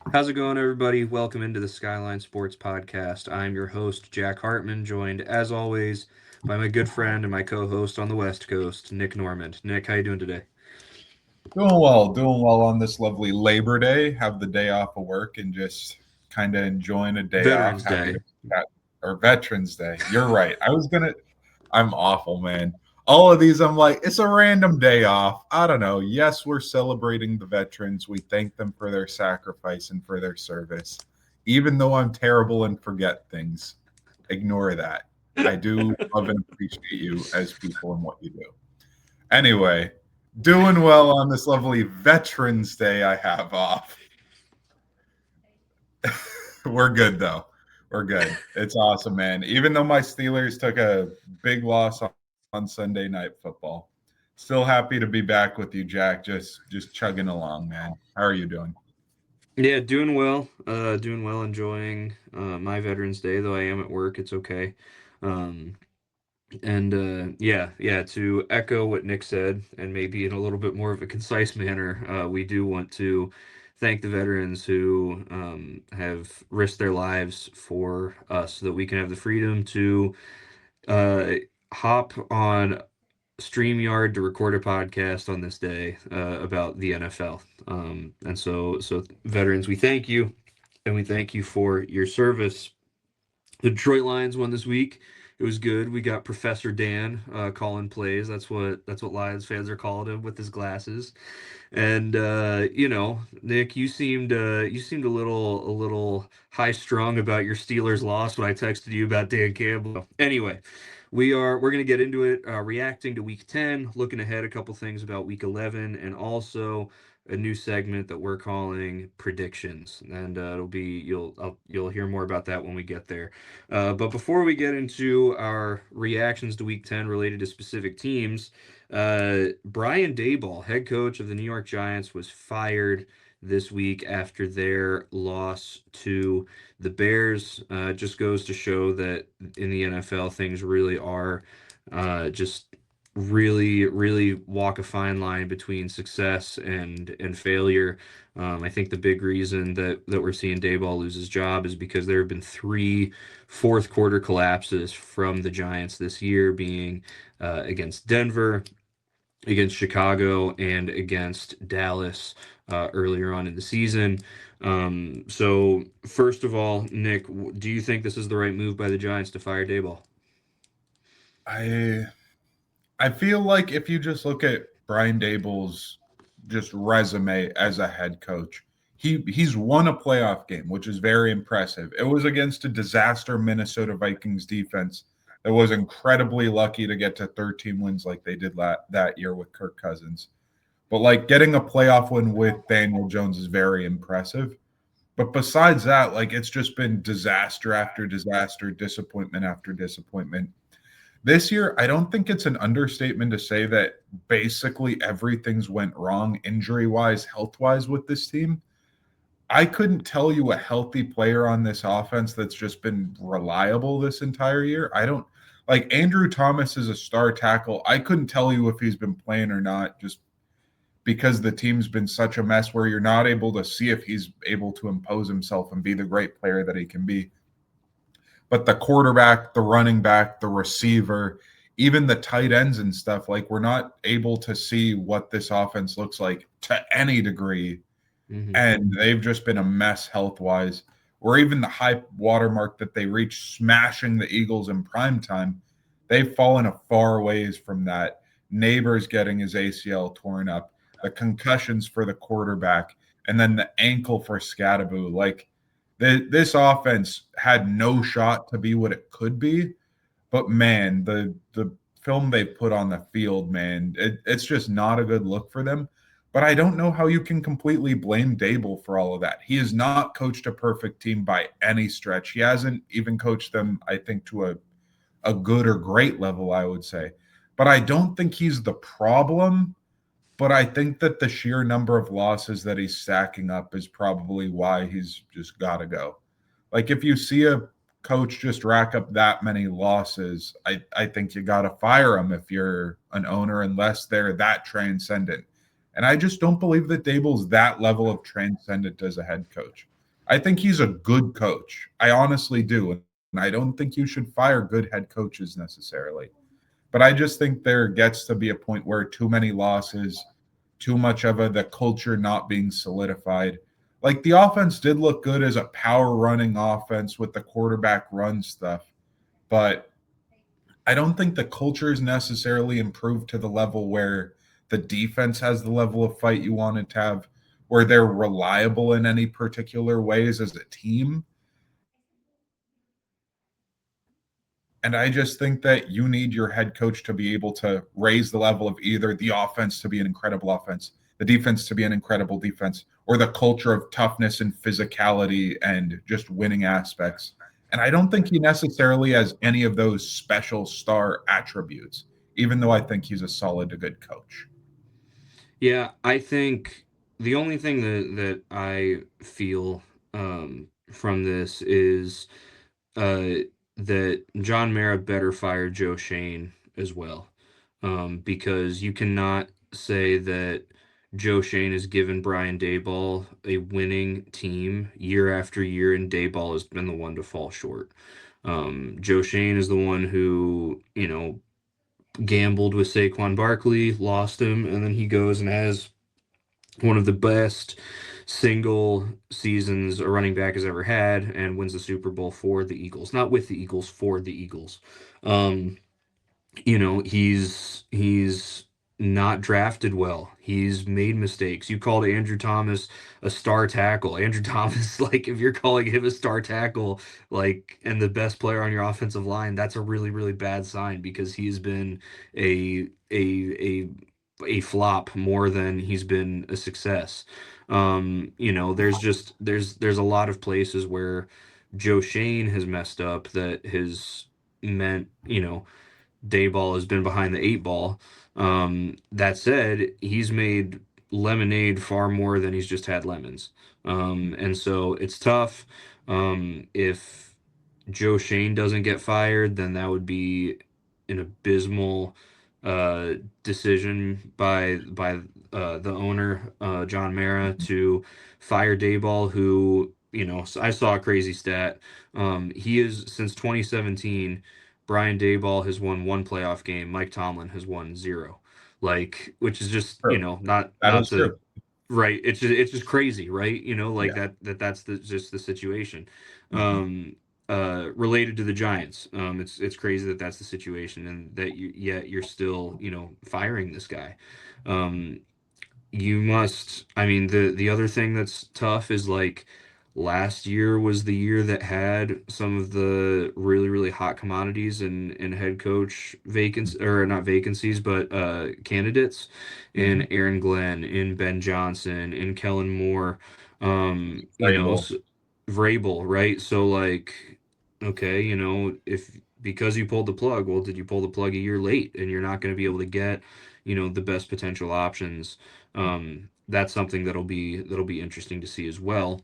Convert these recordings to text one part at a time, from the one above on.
How's it going, everybody? Welcome into the Skyline Sports Podcast. I'm your host, Jack Hartman, joined, as always, by my good friend and my co-host on the West Coast, Nick Normand. Nick, how you doing today? Doing well on this lovely Labor Day. Have the day off of work and just kind of enjoying a day off. Veterans Happy Day. to chat. Or Veterans Day. You're right. I'm awful, man. All of these, I'm like, it's a random day off. I don't know. Yes, we're celebrating the veterans. We thank them for their sacrifice and for their service. Even though I'm terrible and forget things, ignore that. I do love and appreciate you as people and what you do. Anyway, doing well on this lovely Veterans Day I have off. We're good though. We're good. It's awesome, man. Even though my Steelers took a big loss on Sunday Night Football, still happy to be back with you, Jack. Just chugging along, man. How are you doing? Yeah, doing well. Doing well, enjoying my Veterans Day, though I am at work. It's okay. Um, and to echo what Nick said, and maybe in a little bit more of a concise manner, we do want to thank the veterans who have risked their lives for us so that we can have the freedom to uh, hop on StreamYard to record a podcast on this day about the NFL. And so, veterans, we thank you, and we thank you for your service. The Detroit Lions won this week. It was good. We got Professor Dan calling plays. That's what Lions fans are calling him with his glasses. And Nick, you seemed a little high strung about your Steelers loss when I texted you about Dan Campbell. Anyway, we're gonna get into it. Reacting to Week 10, looking ahead a couple things about Week 11, and also a new segment that we're calling predictions, and it'll be you'll hear more about that when we get there. But before we get into our reactions to Week 10 related to specific teams, Brian Daboll, head coach of the New York Giants, was fired this week after their loss to the Bears. Just goes to show that in the NFL, things really are just really, really walk a fine line between success and failure. I think the big reason that we're seeing Dayball lose his job is because there have been three fourth quarter collapses from the Giants this year, being against Denver, against Chicago, and against Dallas earlier on in the season. So first of all, Nick, do you think this is the right move by the Giants to fire Dayball? I I feel like if you just look at Brian Dable's just resume as a head coach, he's won a playoff game, which is very impressive. It was against a disaster Minnesota Vikings defense that was incredibly lucky to get to 13 wins like they did that year with Kirk Cousins. But like getting a playoff win with Daniel Jones is very impressive. But besides that, like it's just been disaster after disaster, disappointment after disappointment. This year, I don't think it's an understatement to say that basically everything's went wrong injury wise, health wise with this team. I couldn't tell you a healthy player on this offense that's just been reliable this entire year. I don't like Andrew Thomas is a star tackle. I couldn't tell you if he's been playing or not just because the team's been such a mess where you're not able to see if he's able to impose himself and be the great player that he can be. But the quarterback, the running back, the receiver, even the tight ends and stuff, like we're not able to see what this offense looks like to any degree. Mm-hmm. And they've just been a mess health wise. Or even the high watermark that they reached, smashing the Eagles in prime time, they've fallen a far ways from that. Neighbors getting his ACL torn up, the concussions for the quarterback, and then the ankle for Scadaboo. Like this offense had no shot to be what it could be. But man, the film they put on the field, man, it's just not a good look for them. But I don't know how you can completely blame Dable for all of that. He has not coached a perfect team by any stretch. He hasn't even coached them, I think, to a good or great level, I would say. But I don't think he's the problem. But I think that the sheer number of losses that he's stacking up is probably why he's just got to go. Like if you see a coach just rack up that many losses, I think you got to fire him if you're an owner, unless they're that transcendent. And I just don't believe that Dable's that level of transcendent as a head coach. I think he's a good coach. I honestly do. And I don't think you should fire good head coaches necessarily. But I just think there gets to be a point where too many losses, too much of the culture not being solidified. Like the offense did look good as a power running offense with the quarterback run stuff, but I don't think the culture is necessarily improved to the level where the defense has the level of fight you want it to have, where they're reliable in any particular ways as a team. And I just think that you need your head coach to be able to raise the level of either the offense to be an incredible offense, the defense to be an incredible defense, or the culture of toughness and physicality and just winning aspects. And I don't think he necessarily has any of those special star attributes, even though I think he's a solid to good coach. Yeah, I think the only thing that I feel from this is uh, that John Mara better fire Joe Shane as well, because you cannot say that Joe Shane has given Brian Dayball a winning team year after year, and Dayball has been the one to fall short. Joe Shane is the one who, gambled with Saquon Barkley, lost him, and then he goes and has one of the best single seasons a running back has ever had and wins the Super Bowl for the Eagles. Not with the Eagles, for the Eagles. Um, he's not drafted well. He's made mistakes. You called Andrew Thomas a star tackle. Andrew Thomas, like if you're calling him a star tackle, like and the best player on your offensive line, that's a really, really bad sign because he has been a a a a flop more than he's been a success. There's a lot of places where Joe Shane has messed up that has meant, Dayball has been behind the eight ball. That said, he's made lemonade far more than he's just had lemons. And so it's tough. If Joe Shane doesn't get fired, then that would be an abysmal uh, decision by the owner, John Mara, to fire Dayball, who, I saw a crazy stat. He is since 2017. Brian Dayball has won one playoff game. Mike Tomlin has won zero. Like, which is just, True. That not is the true. right. It's just crazy, right? Like Yeah. that's just the situation. Mhm. Um, related to the Giants, it's crazy that that's the situation, and that yet you're still, firing this guy. Um, you must. I mean, the other thing that's tough is like last year was the year that had some of the really, really hot commodities in head coach vacancies, or not vacancies, but candidates in Mhm. Aaron Glenn, in Ben Johnson, in Kellen Moore, um, you know, Vrabel. s Vrabel, right? So like, okay, if because you pulled the plug, well, did you pull the plug a year late and you're not going to be able to get, the best potential options? That's something that'll be interesting to see as well.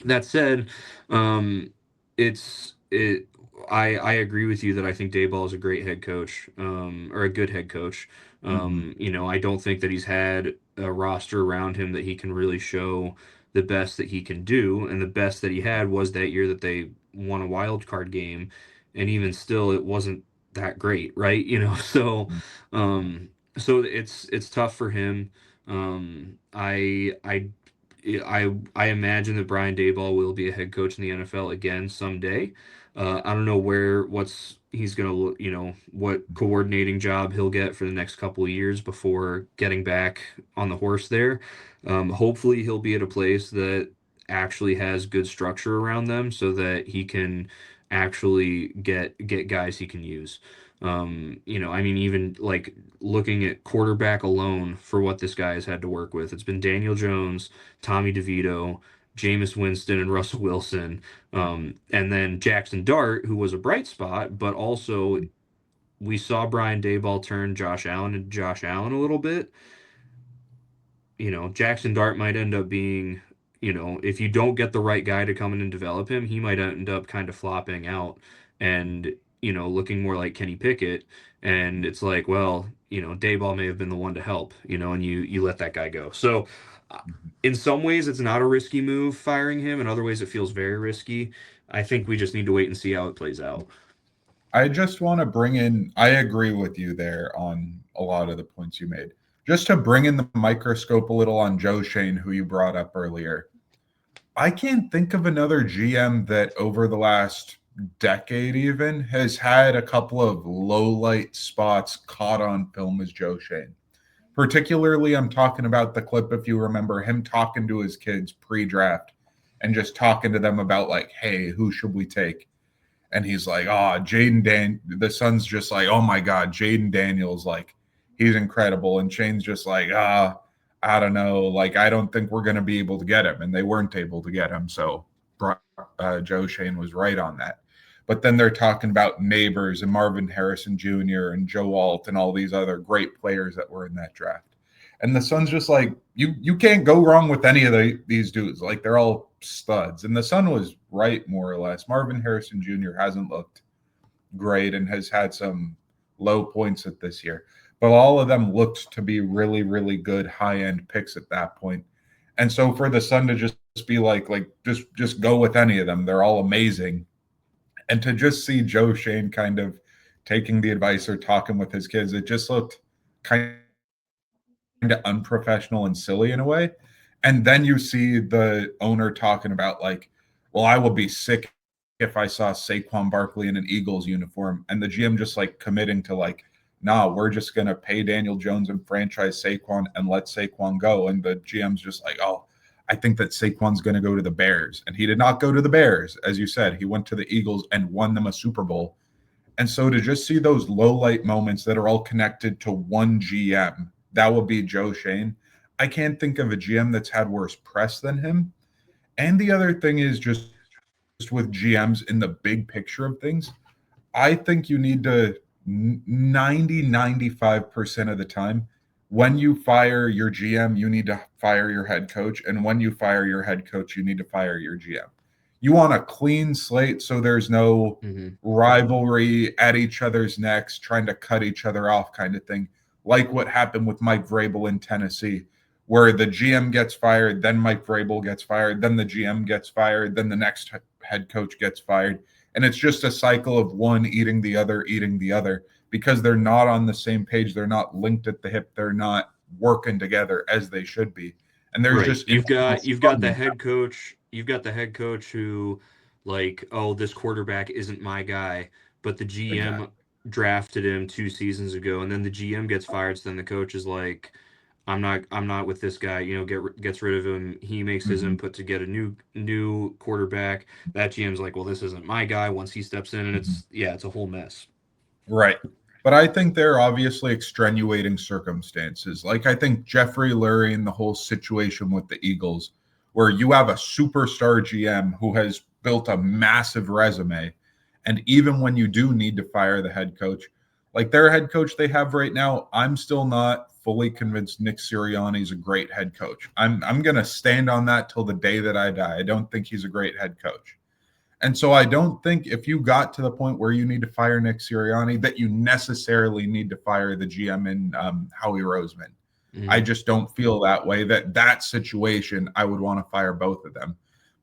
That said, um, it's it. I agree with you that I think Dayball is a great head coach, or a good head coach. Mhm. I don't think that he's had a roster around him that he can really show the best that he can do, and the best that he had was that year that they won a wild card game, and even still, it wasn't that great, right? Um, so it's tough for him. I imagine that Brian Dayball will be a head coach in the NFL again someday. I don't know what's he's gonna what coordinating job he'll get for the next couple of years before getting back on the horse there. Hopefully he'll be at a place that actually has good structure around them so that he can actually get guys he can use. I mean, even like looking at quarterback alone for what this guy has had to work with, it's been Daniel Jones, Tommy DeVito, Jameis Winston, and Russell Wilson. And then Jackson Dart, who was a bright spot, but also we saw Brian Dayball turn Josh Allen into Josh Allen a little bit. Jackson Dart might end up being, if you don't get the right guy to come in and develop him, he might end up kind of flopping out. And, looking more like Kenny Pickett, and it's like, well, Dayball may have been the one to help, and you let that guy go. So, uh, in some ways, it's not a risky move firing him. In other ways, it feels very risky. I think we just need to wait and see how it plays out. I just want to bring in, I agree with you there on a lot of the points you made. Just to bring in the microscope a little on Joe Shane, who you brought up earlier. I can't think of another GM that over the last decade even has had a couple of low light spots caught on film as Joe Shane. Particularly, I'm talking about the clip, if you remember, him talking to his kids pre-draft and just talking to them about like, hey, who should we take? And he's like, oh, the son's just like, oh my God, Jaden Daniels, like, he's incredible. And Shane's just like, I don't know. Like, I don't think we're going to be able to get him. And they weren't able to get him. So Joe Shane was right on that. But then they're talking about Neighbors and Marvin Harrison Jr. and Joe Alt and all these other great players that were in that draft. And the son's just like, you can't go wrong with any of these dudes. Like, they're all studs. And the son was right, more or less. Marvin Harrison Jr. hasn't looked great and has had some low points at this year. But all of them looked to be really, really good high-end picks at that point. And so for the son to just be like just go with any of them, they're all amazing. And to just see Joe Shane kind of taking the advice or talking with his kids, it just looked kind of unprofessional and silly in a way. And then you see the owner talking about like, well, I will be sick if I saw Saquon Barkley in an Eagles uniform. And the GM just like committing to like, nah, we're just going to pay Daniel Jones and franchise Saquon and let Saquon go. And the GM's just like, oh, I think that Saquon's going to go to the Bears. And he did not go to the Bears. As you said, he went to the Eagles and won them a Super Bowl. And so to just see those low light moments that are all connected to one GM, that would be Joe Shane. I can't think of a GM that's had worse press than him. And the other thing is just with GMs in the big picture of things, I think you need to 95% of the time, when you fire your GM, you need to fire your head coach. And when you fire your head coach, you need to fire your GM. You want a clean slate so there's no rivalry at each other's necks, trying to cut each other off kind of thing, like what happened with Mike Vrabel in Tennessee, where the GM gets fired, then Mike Vrabel gets fired, then the GM gets fired, then the next head coach gets fired. And it's just a cycle of one eating the other, because they're not on the same page. They're not linked at the hip. They're not working together as they should be. And there's Right. just You've got the head coach. You've got the head coach who, like, oh, this quarterback isn't my guy, but the GM exactly. drafted him 2 seasons ago, and then the GM gets fired. So then the coach is like, I'm not with this guy. Gets rid of him. He makes his Mhm. input to get a new quarterback. That GM's like, well, this isn't my guy. Once he steps in, and Mhm. it's a whole mess. Right. But I think there are obviously extenuating circumstances. Like I think Jeffrey Lurie and the whole situation with the Eagles, where you have a superstar GM who has built a massive resume. And even when you do need to fire the head coach, like their head coach they have right now, I'm still not fully convinced Nick Sirianni is a great head coach. I'm gonna stand on that till the day that I die. I don't think he's a great head coach. And so I don't think if you got to the point where you need to fire Nick Sirianni, that you necessarily need to fire the GM and Howie Roseman. I Hmm. just don't feel that way. That situation, I would want to fire both of them.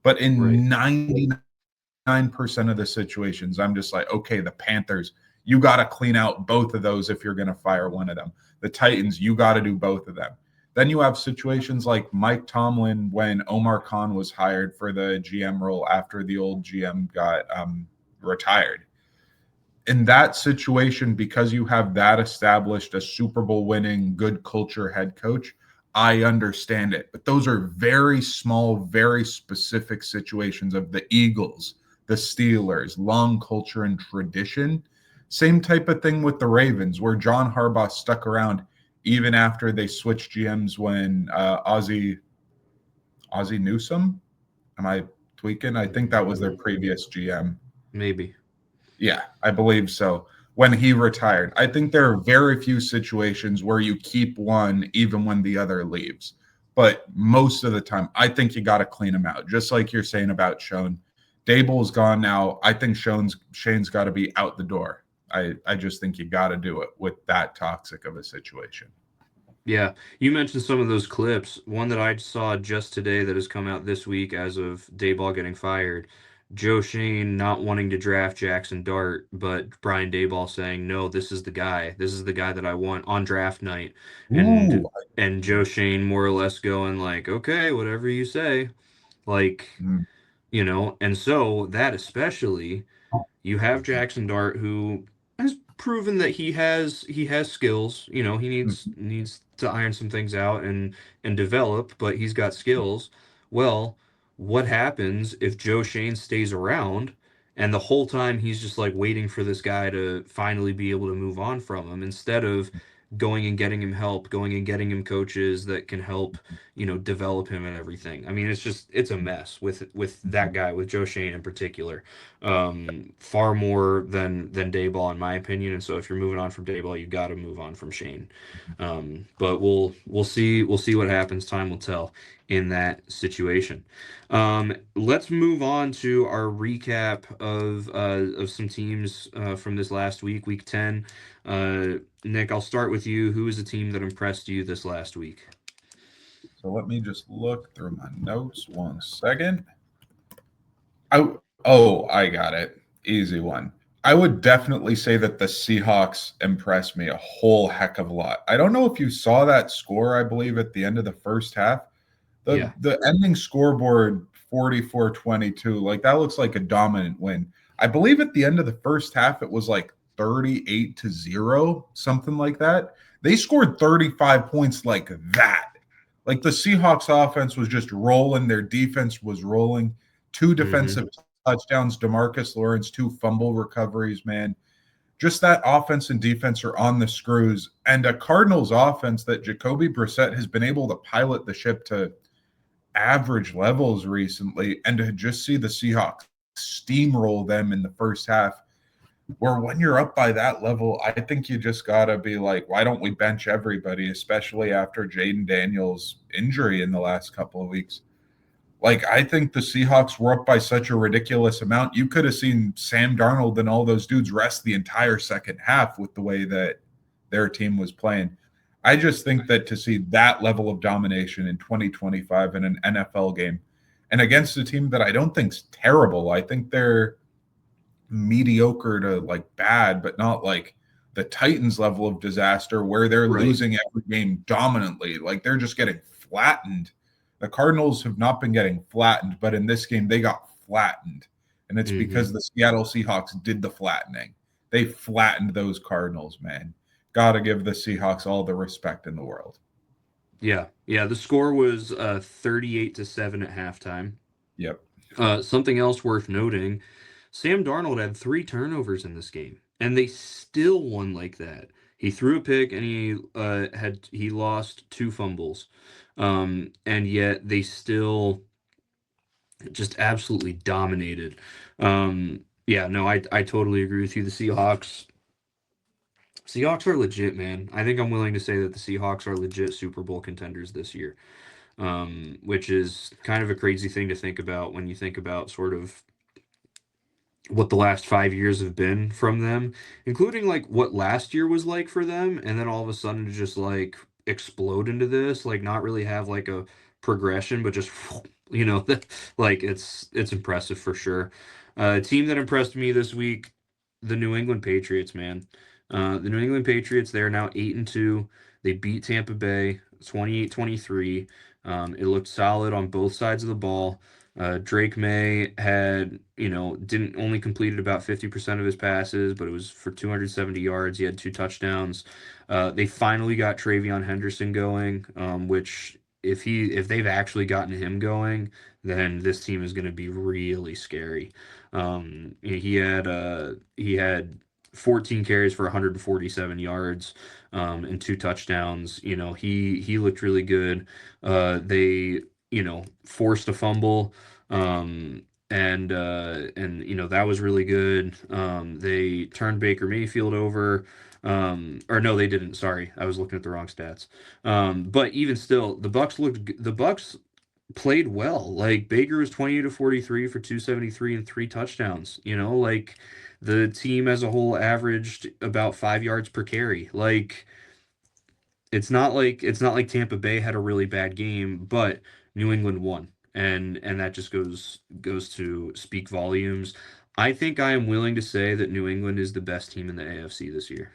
But Right. in 99% of the situations, I'm just like, okay, the Panthers, you got to clean out both of those if you're going to fire one of them. The Titans, you got to do both of them. Then you have situations like Mike Tomlin when Omar Khan was hired for the GM role after the old GM got retired. In that situation, because you have that established, a Super Bowl winning, good culture head coach, I understand it. But those are very small, very specific situations of the Eagles, the Steelers, long culture and tradition. Same type of thing with the Ravens, where John Harbaugh stuck around even after they switched GMs when Ozzie Newsome. Am I tweaking? I think that was their previous GM. Maybe. Yeah, I believe so. When he retired, I think there are very few situations where you keep one even when the other leaves. But most of the time, I think you got to clean them out. Just like you're saying about Schoen, Dable's gone now. I think Shane's got to be out the door. I just think you got to do it with that toxic of a situation. Yeah, you mentioned some of those clips. One that I saw just today that has come out this week as of Dayball getting fired. Joe Shane not wanting to draft Jackson Dart, but Brian Dayball saying, "No, this is the guy. This is the guy that I want on draft night." And Ooh. Joe Shane more or less going like, "Okay, whatever you say." Like, Mm, and so that especially you have Jackson Dart who has proven that he has skills. He needs mm, needs to iron some things out and develop, but he's got skills. Well, what happens if Joe Shane stays around and the whole time he's just like waiting for this guy to finally be able to move on from him instead of going and getting him help, going and getting him coaches that can help, develop him and everything. I mean, it's a mess with that guy, with Joe Shane in particular, far more than Dayball in my opinion. And so if you're moving on from Dayball, you got to move on from Shane. But we'll see what happens. Time will tell in that situation. Let's move on to our recap of some teams from this last week, week 10. Nick, I'll start with you. Who is the team that impressed you this last week? So let me just look through my notes 1 second. I got it. Easy one. I would definitely say that the Seahawks impressed me a whole heck of a lot. I don't know if you saw that score, I believe, at the end of the first half. The Yeah. the ending scoreboard 44-22, like that looks like a dominant win. I believe at the end of the first half it was like 38-0, something like that. They scored 35 points like that. Like the Seahawks offense was just rolling, their defense was rolling. Two Mm-hmm. defensive touchdowns, DeMarcus Lawrence, two fumble recoveries, man. Just that offense and defense are on the screws. And a Cardinals offense that Jacoby Brissett has been able to pilot the ship to average levels recently, and to just see the Seahawks steamroll them in the first half, where when you're up by that level, I think you just got to be like, why don't we bench everybody, especially after Jaden Daniels' injury in the last couple of weeks? Like, I think the Seahawks were up by such a ridiculous amount. You could have seen Sam Darnold and all those dudes rest the entire second half with the way that their team was playing. I just think that to see that level of domination in 2025 in an NFL game and against a team that I don't think's terrible, I think they're mediocre to like bad, but not like the Titans level of disaster where they're Right. losing every game dominantly. Like they're just getting flattened. The Cardinals have not been getting flattened, but in this game they got flattened. And it's Mm-hmm. because the Seattle Seahawks did the flattening. They flattened those Cardinals, man. Got to give the Seahawks all the respect in the world. Yeah. Yeah. The score was 38-7 at halftime. Yep. Something else worth noting, Sam Darnold had 3 turnovers in this game, and they still won like that. He threw a pick and he lost 2 fumbles, and yet they still just absolutely dominated. Yeah, no, I totally agree with you. The Seahawks are legit, man. I think I'm willing to say that the Seahawks are legit Super Bowl contenders this year, which is kind of a crazy thing to think about when you think about sort of what the last 5 years have been from them, including like what last year was like for them, and then all of a sudden to just like explode into this, like not really have like a progression, but just like it's impressive for sure. A team that impressed me this week, the New England Patriots, man. The New England Patriots, they're now 8-2. They beat Tampa Bay 28-23. It looked solid on both sides of the ball. Drake May had, didn't only completed about 50% of his passes, but it was for 270 yards. He had 2 touchdowns. They finally got Travion Henderson going, which if they've actually gotten him going, then this team is going to be really scary. He had 14 carries for 147 yards, and 2 touchdowns. He looked really good. They forced a fumble, and that was really good. They turned Baker Mayfield over, or no, they didn't. Sorry, I was looking at the wrong stats. But even still, the Bucks played well. Like Baker was 20 to 43 for 273 and three touchdowns. Like the team as a whole averaged about 5 yards per carry. Like it's not like Tampa Bay had a really bad game, but New England won. And that just goes to speak volumes. I think I am willing to say that New England is the best team in the AFC this year.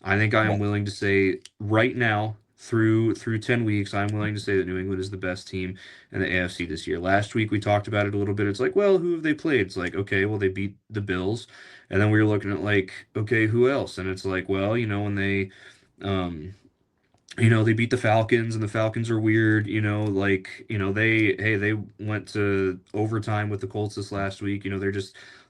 I think I am willing to say right now, through 10 weeks, I'm willing to say that New England is the best team in the AFC this year. Last week we talked about it a little bit. It's like, well, who have they played? It's like, okay, well they beat the Bills. And then we were looking at like, okay, who else? And it's like, well, when um they beat the Falcons and the Falcons are weird, like, they went to overtime with the Colts this last week.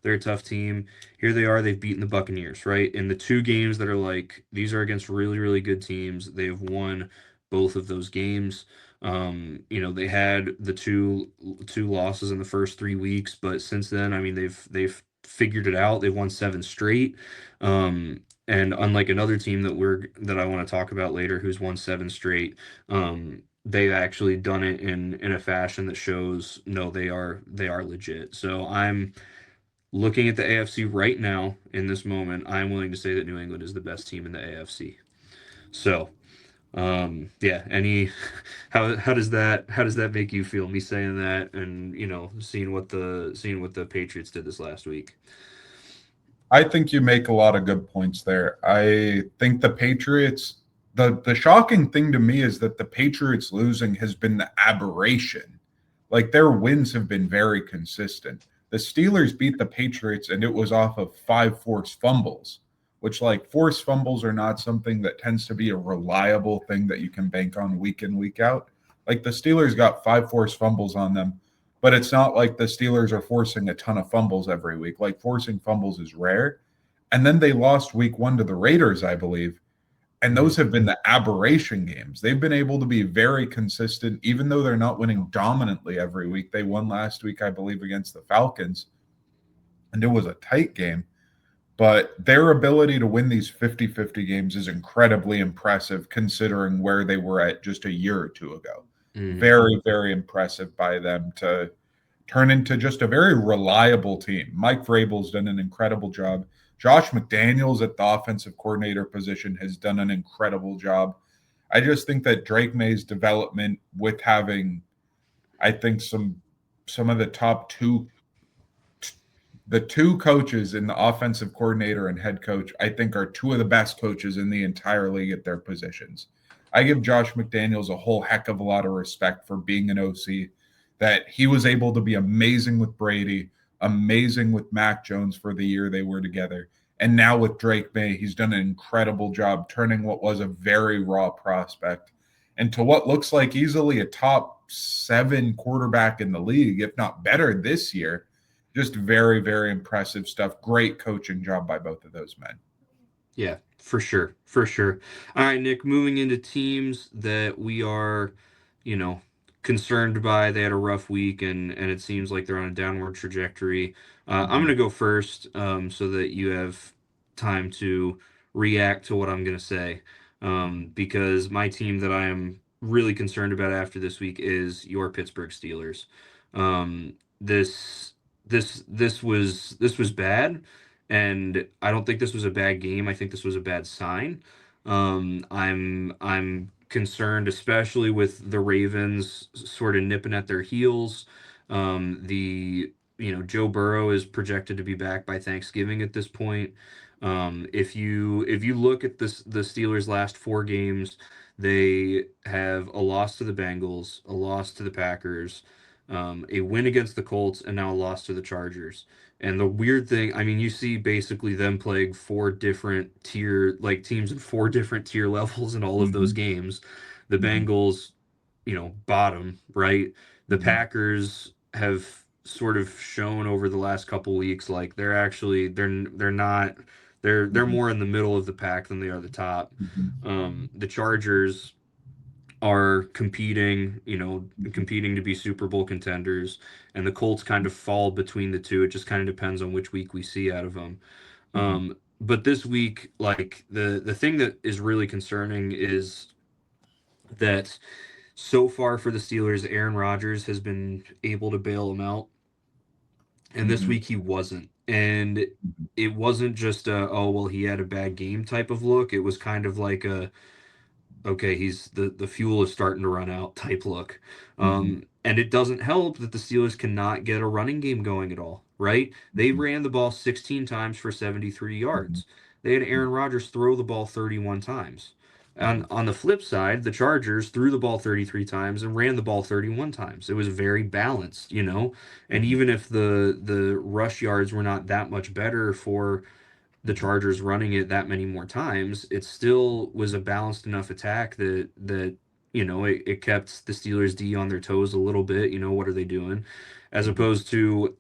They're a tough team. Here they are, they've beaten the Buccaneers, right? In the two games that are like these are against really, really good teams. They have won both of those games. They had the two losses in the first 3 weeks, but since then, I mean, they've figured it out. They've won seven straight. And unlike another team that I want to talk about later, who's won seven straight, they've actually done it in a fashion that shows no, they are legit. So I'm looking at the AFC right now in this moment. I'm willing to say that New England is the best team in the AFC. So yeah, any how does that make you feel? Me saying that and seeing what the Patriots did this last week. I think you make a lot of good points there. I think the Patriots, the shocking thing to me is that the Patriots losing has been the aberration. Like their wins have been very consistent. The Steelers beat the Patriots and it was off of five forced fumbles, which like forced fumbles are not something that tends to be a reliable thing that you can bank on week in, week out. Like the Steelers got five forced fumbles on them, but it's not like the Steelers are forcing a ton of fumbles every week. Like forcing fumbles is rare. And then they lost week one to the Raiders, I believe. And those Mhm. have been the aberration games. They've been able to be very consistent, even though they're not winning dominantly every week. They won last week, I believe, against the Falcons, and it was a tight game. But their ability to win these 50-50 games is incredibly impressive considering where they were at just a year or two ago. Mhm. Very, very impressive by them to turn into just a very reliable team. Mike Vrabel's done an incredible job. Josh McDaniels at the offensive coordinator position has done an incredible job. I just think that Drake May's development with having, I think some of the top two, the two coaches in the offensive coordinator and head coach, I think are two of the best coaches in the entire league at their positions. I give Josh McDaniels a whole heck of a lot of respect for being an OC, that he was able to be amazing with Brady, amazing with Mac Jones for the year they were together. And now with Drake May, he's done an incredible job turning what was a very raw prospect into what looks like easily a top seven quarterback in the league, if not better this year. Just very, very impressive stuff. Great coaching job by both of those men. Yeah, for sure. For sure. All right, Nick, moving into teams that we are, you know, concerned by. They had a rough week and it seems like they're on a downward trajectory. I'm Mm-hmm. going to go first so that you have time to react to what I'm going to say. Because my team that I am really concerned about after this week is your Pittsburgh Steelers. This was bad. And I don't think this was a bad game. I think this was a bad sign. I'm concerned, especially with the Ravens sort of nipping at their heels. Joe Burrow is projected to be back by Thanksgiving at this point. If you look at the Steelers' last four games, they have a loss to the Bengals, a loss to the Packers, a win against the Colts, and now a loss to the Chargers. And the weird thing, I mean, you see basically them playing four different tier, like teams in four different tier levels in all of those Mm-hmm. games. The Mm-hmm. Bengals, bottom, right? The Mm-hmm. Packers have sort of shown over the last couple weeks like they're not they're Mm-hmm. more in the middle of the pack than they are the top. Mm-hmm. The Chargers are competing, competing to be Super Bowl contenders, and the Colts kind of fall between the two. It just kind of depends on which week we see out of them. Mm-hmm. But this week, like the thing that is really concerning is that So far for the Steelers, Aaron Rodgers has been able to bail them out, and this Mhm, week he wasn't. And it wasn't just a, oh, well, he had a bad game type of look. It was kind of like a, okay, he's the fuel is starting to run out type look. mhm, And it doesn't help that the Steelers cannot get a running game going at all, right? They mhm, ran the ball 16 times for 73 mhm, yards. They had mhm, Aaron Rodgers throw the ball 31 times. mhm, On the flip side, the Chargers threw the ball 33 times and ran the ball 31 times. It was very balanced, you know? And mhm, even if the rush yards were not that much better for the Chargers running it that many more times, it still was a balanced enough attack that it kept the Steelers D on their toes a little bit. What are they doing? As mhm, opposed to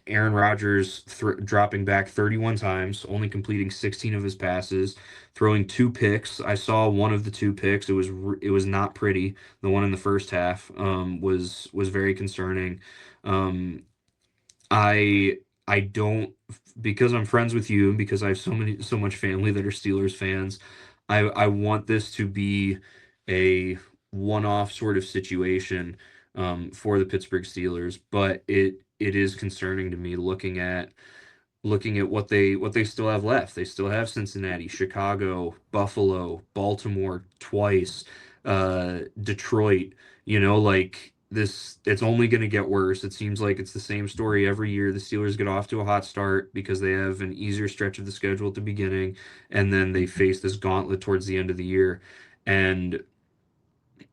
Aaron Rodgers dropping back 31 times, only completing 16 of his passes, throwing two picks. I saw one of the two picks. It was not pretty. The one in the first half was very concerning. Um, I don't, because I'm friends with you and because I have so much family that are Steelers fans. I want this to be a one-off sort of situation for the Pittsburgh Steelers, but it is concerning to me looking at what they still have left. They still have Cincinnati, Chicago, Buffalo, Baltimore twice, Detroit. Like this, it's only going to get worse. It seems like it's the same story every year. The Steelers get off to a hot start because they have an easier stretch of the schedule at the beginning, and then they mhm, face this gauntlet towards the end of the year. And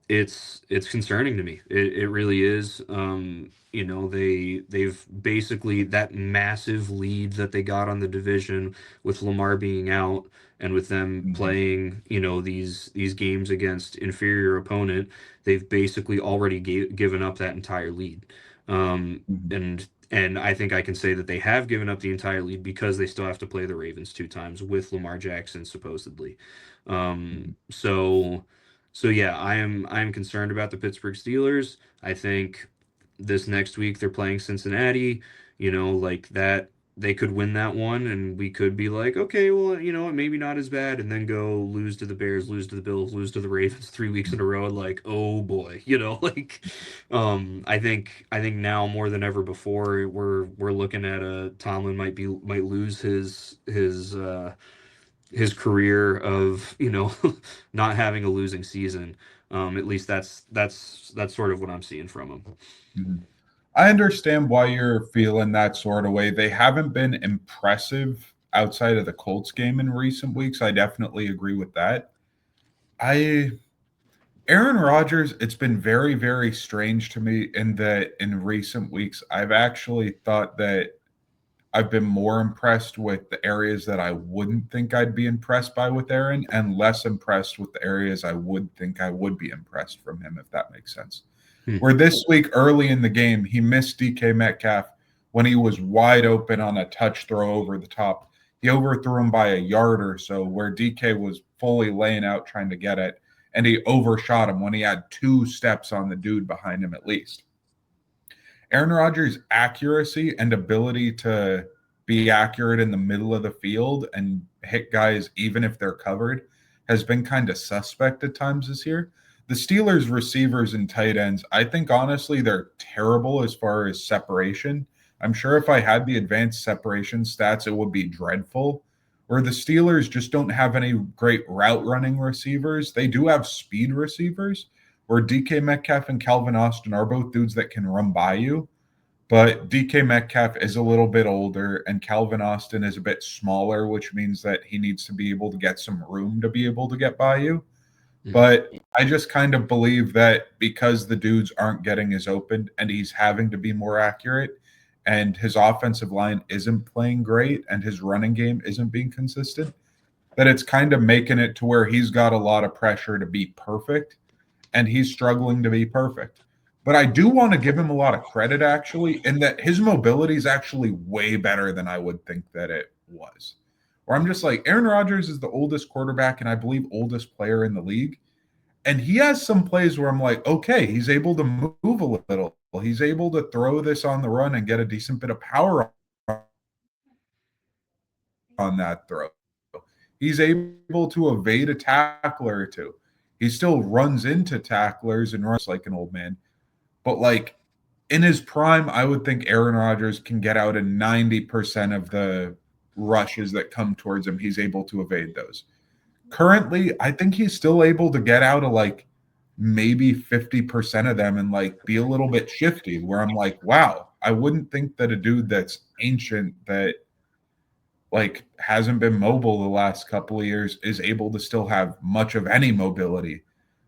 it's concerning to me. It really is. They've basically that massive lead that they got on the division with Lamar being out and with them mhm, playing, these games against inferior opponent, they've basically already given up that entire lead. mhm, And I think I can say that they have given up the entire lead because they still have to play the Ravens two times with Lamar Jackson supposedly. Um, mhm, so so yeah, I am concerned about the Pittsburgh Steelers. I think this next week they're playing Cincinnati, like that they could win that one and we could be like, okay, well, maybe not as bad and then go lose to the Bears, lose to the Bills, lose to the Ravens 3 weeks in a row like, oh boy, like I think now more than ever before we're looking at a Tomlin might lose his career of not having a losing season. At least that's sort of what I'm seeing from him. mhm. I understand why you're feeling that sort of way. They haven't been impressive outside of the Colts game in recent weeks. I definitely agree with that. I Aaron Rodgers, it's been very, very strange to me in that in recent weeks, I've actually thought that I've been more impressed with the areas that I wouldn't think I'd be impressed by with Aaron and less impressed with the areas I would think I would be impressed from him, if that makes sense. Hmm. Where this week early in the game, he missed DK Metcalf when he was wide open on a touch throw over the top. He overthrew him by a yard or so, where DK was fully laying out trying to get it, and he overshot him when he had 2 steps on the dude behind him at least. Aaron Rodgers' accuracy and ability to be accurate in the middle of the field and hit guys even if they're covered has been kind of suspect at times this year. The Steelers' receivers and tight ends, I think honestly, they're terrible as far as separation. I'm sure if I had the advanced separation stats, it would be dreadful. Where the Steelers just don't have any great route running receivers. They do have speed receivers, where DK Metcalf and Calvin Austin are both dudes that can run by you. But DK Metcalf is a little bit older and Calvin Austin is a bit smaller, which means that he needs to be able to get some room to be able to get by you. Hmm. But I just kind of believe that because the dudes aren't getting as open and he's having to be more accurate and his offensive line isn't playing great and his running game isn't being consistent, that it's kind of making it to where he's got a lot of pressure to be perfect and he's struggling to be perfect. But I do want to give him a lot of credit actually, in that his mobility is actually way better than I would think that it was. Where I'm just like, Aaron Rodgers is the oldest quarterback and I believe oldest player in the league. And he has some plays where I'm like, okay, he's able to move a little. He's able to throw this on the run and get a decent bit of power on that throw. He's able to evade a tackler or two. He still runs into tacklers and runs like an old man. But like in his prime, I would think Aaron Rodgers can get out of 90% of the rushes that come towards him. He's able to evade those. Currently, I think he's still able to get out of like maybe 50% of them and like be a little bit shifty where I'm like, wow, I wouldn't think that a dude that's ancient that like hasn't been mobile the last couple of years is able to still have much of any mobility.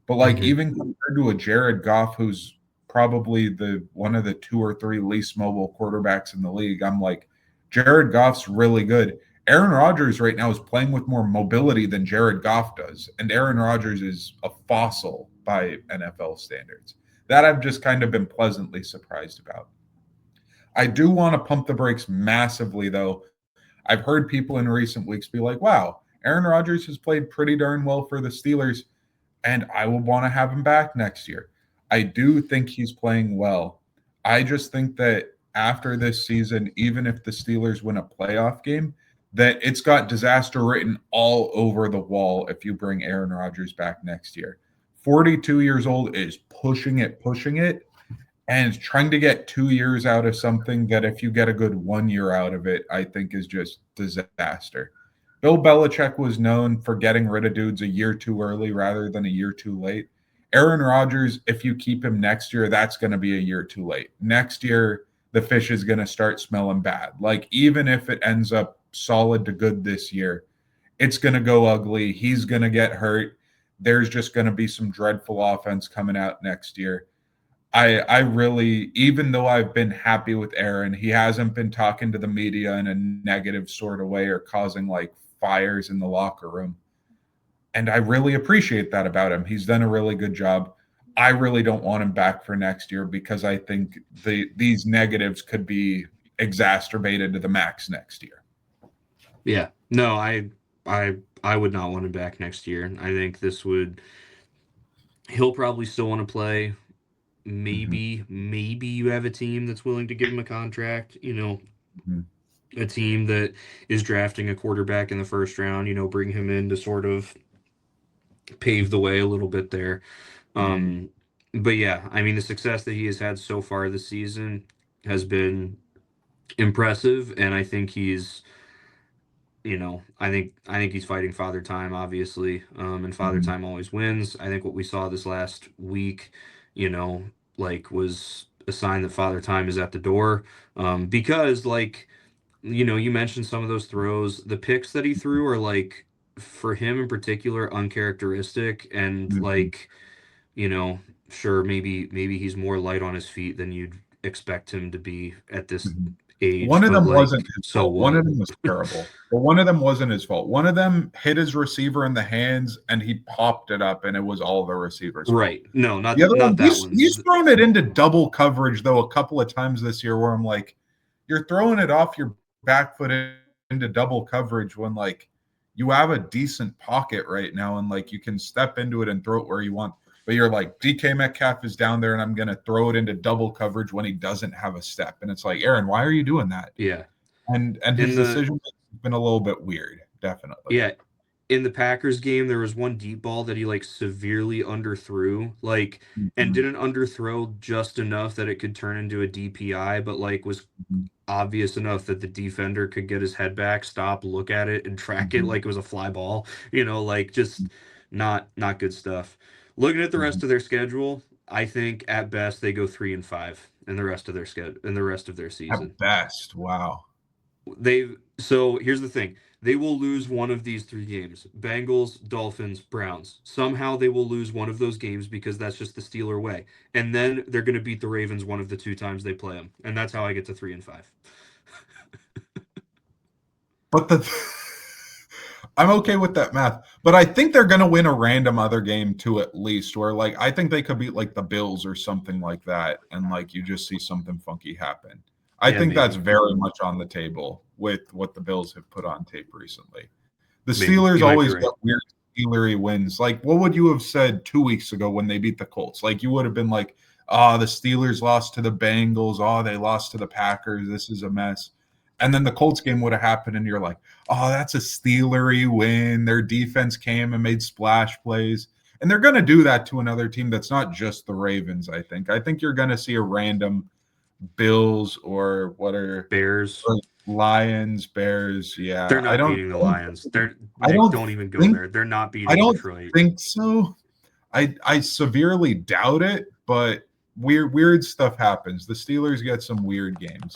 But like Mhm. even compared to a Jared Goff who's probably the one of the 2 or 3 least mobile quarterbacks in the league, I'm like Jared Goff's really good. Aaron Rodgers right now is playing with more mobility than Jared Goff does, and Aaron Rodgers is a fossil by NFL standards. That I've just kind of been pleasantly surprised about. I do want to pump the brakes massively though. I've heard people in recent weeks be like, wow, Aaron Rodgers has played pretty darn well for the Steelers, and I will want to have him back next year. I do think he's playing well. I just think that after this season, even if the Steelers win a playoff game, that it's got disaster written all over the wall if you bring Aaron Rodgers back next year. 42 years old is pushing it, and trying to get 2 years out of something that if you get a good 1 year out of it, I think is just disaster. Bill Belichick was known for getting rid of dudes a year too early rather than a year too late. Aaron Rodgers, if you keep him next year, that's going to be a year too late. Next year, the fish is going to start smelling bad. Like, even if it ends up solid to good this year, it's going to go ugly. He's going to get hurt. There's just going to be some dreadful offense coming out next year. I really, even though I've been happy with Aaron, he hasn't been talking to the media in a negative sort of way or causing like fires in the locker room. And I really appreciate that about him. He's done a really good job. I really don't want him back for next year because I think these negatives could be exacerbated to the max next year. Yeah. No, I would not want him back next year. I think this would he'll probably still want to play. Mm-hmm. Maybe you have a team that's willing to give him a contract, Mm-hmm. a team that is drafting a quarterback in the first round, bring him in to sort of pave the way a little bit there. Mm-hmm. Um, but yeah, I mean, the success that he has had so far this season has been impressive, and I think I think he's fighting Father Time, obviously, and Father Mm-hmm. Time always wins. I think what we saw this last week, you know, was a sign that Father Time is at the door, because you mentioned some of those throws, the picks that he threw are for him in particular uncharacteristic, and Mm-hmm. you know, sure, maybe he's more light on his feet than you'd expect him to be at this Mm-hmm. One age, of but them wasn't his so fault. One what? of them was terrible, but one of them wasn't his fault. One of them hit his receiver in the hands and he popped it up, and it was all the receiver's fault. Right. No, The not other one, not that he's one. thrown it into double coverage though a couple of times this year, where I'm like, you're throwing it off your back foot into double coverage when like you have a decent pocket right now and like you can step into it and throw it where you want. But you're like, DK Metcalf is down there and I'm going to throw it into double coverage when he doesn't have a step. And it's like, Aaron, why are you doing that? Yeah. And In his the decision has been a little bit weird, definitely. yeah, in the Packers game, there was one deep ball that he severely underthrew, and Mhm, didn't underthrow just enough that it could turn into a DPI, but was mhm, obvious enough that the defender could get his head back, stop, look at it, and track it mhm, like it was a fly ball. Just not good stuff. Looking at the mhm. rest of their schedule, I think at best they go 3-5 in the rest of their schedule in the rest of their season. At best, wow. So here's the thing. They will lose one of these three games. Bengals, Dolphins, Browns. Somehow they will lose one of those games because that's just the Steeler way. And then they're going to beat the Ravens one of the two times they play them. And that's how I get to 3-5. But I'm okay with that math. But I think they're going to win a random other game too, at least, where like I think they could beat like the Bills or something like that, and like you just see something funky happen. I Yeah, think that's maybe. very much on the table with what the Bills have put on tape recently. The Maybe. Steelers You might be always right. get weird Steelery wins. Like, what would you have said 2 weeks ago when they beat the Colts? Like, you would have been like, "Oh, the Steelers lost to the Bengals. Oh, they lost to the Packers. This is a mess." And then the Colts game would have happened, and you're like, "Oh, that's a Steelery win. Their defense came and made splash plays." And they're going to do that to another team that's not just the Ravens, I think. I think you're going to see a random Bills or what are Bears. or Lions, Bears. Yeah, They're not beating the Lions. They're I Nick, don't don't even go think there. They're not I beating don't Detroit. think so. I severely doubt it, but weird stuff happens. The Steelers get some weird games.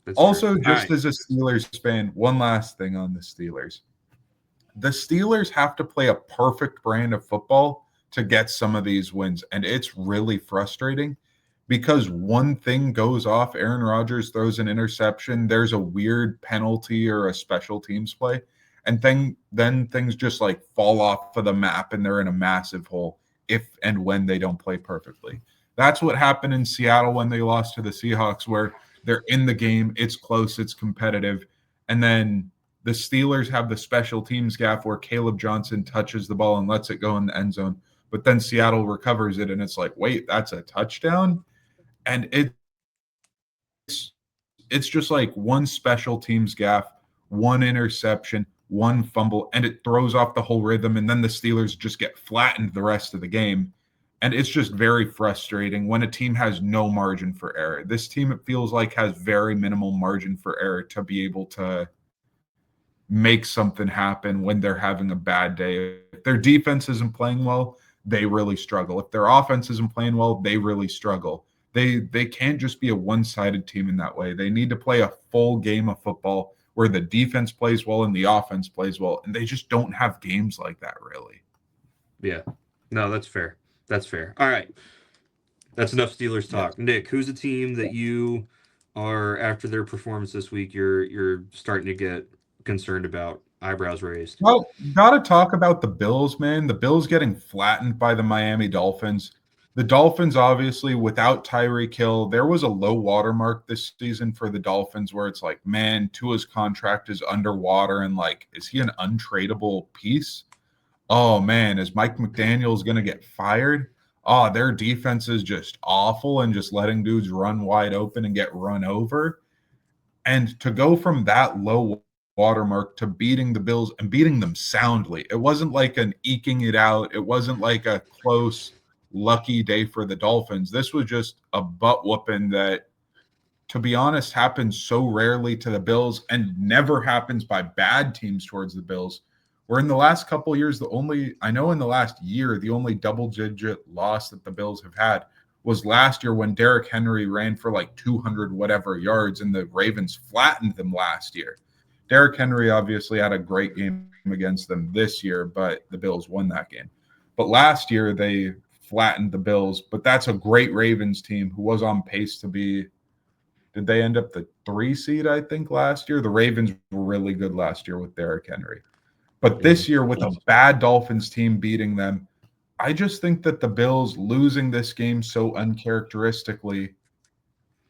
That's true. Also, All just right. as a Steelers fan, one last thing on the Steelers. The Steelers have to play a perfect brand of football to get some of these wins, and it's really frustrating because one thing goes off, Aaron Rodgers throws an interception, there's a weird penalty or a special teams play, and then things just like fall off of the map and they're in a massive hole if and when they don't play perfectly. That's what happened in Seattle when they lost to the Seahawks, where they're in the game, it's close, it's competitive, and then the Steelers have the special teams gaff where Caleb Johnson touches the ball and lets it go in the end zone, but then Seattle recovers it, and it's like, wait, that's a touchdown, and it's just like one special teams gaff, one interception, one fumble, and it throws off the whole rhythm. And then the Steelers just get flattened the rest of the game. And it's just very frustrating when a team has no margin for error. This team, it feels like, has very minimal margin for error to be able to make something happen when they're having a bad day. If their defense isn't playing well, they really struggle. If their offense isn't playing well, they really struggle. They can't just be a one-sided team in that way. They need to play a full game of football where the defense plays well and the offense plays well, and they just don't have games like that really. Yeah. No, that's fair. That's fair. All right. That's enough Steelers Yes. talk. Nick, who's a team that you are after their performance this week you're starting to get concerned about, eyebrows raised? Well, got to talk about the Bills, man. The Bills getting flattened by the Miami Dolphins. The Dolphins, obviously, without Tyreek Hill, there was a low watermark this season for the Dolphins where it's like, man, Tua's contract is underwater, and like, is he an untradeable piece? Oh man, is Mike McDaniels going to get fired? Oh, their defense is just awful and just letting dudes run wide open and get run over. And to go from that low watermark to beating the Bills and beating them soundly, it wasn't like an eking it out. It wasn't like a close, lucky day for the Dolphins. This was just a butt whooping that, to be honest, happens so rarely to the Bills and never happens by bad teams towards the Bills. Where in the last couple of years, I know in the last year, the only double digit loss that the Bills have had was last year when Derrick Henry ran for like 200 whatever yards and the Ravens flattened them last year. Derrick Henry obviously had a great game against them this year, but the Bills won that game. But last year they flattened the Bills, but that's a great Ravens team who was on pace to be, did they end up the 3 seed, I think, last year? The Ravens were really good last year with Derrick Henry. But Mm-hmm. this year, with a bad Dolphins team beating them, I just think that the Bills losing this game so uncharacteristically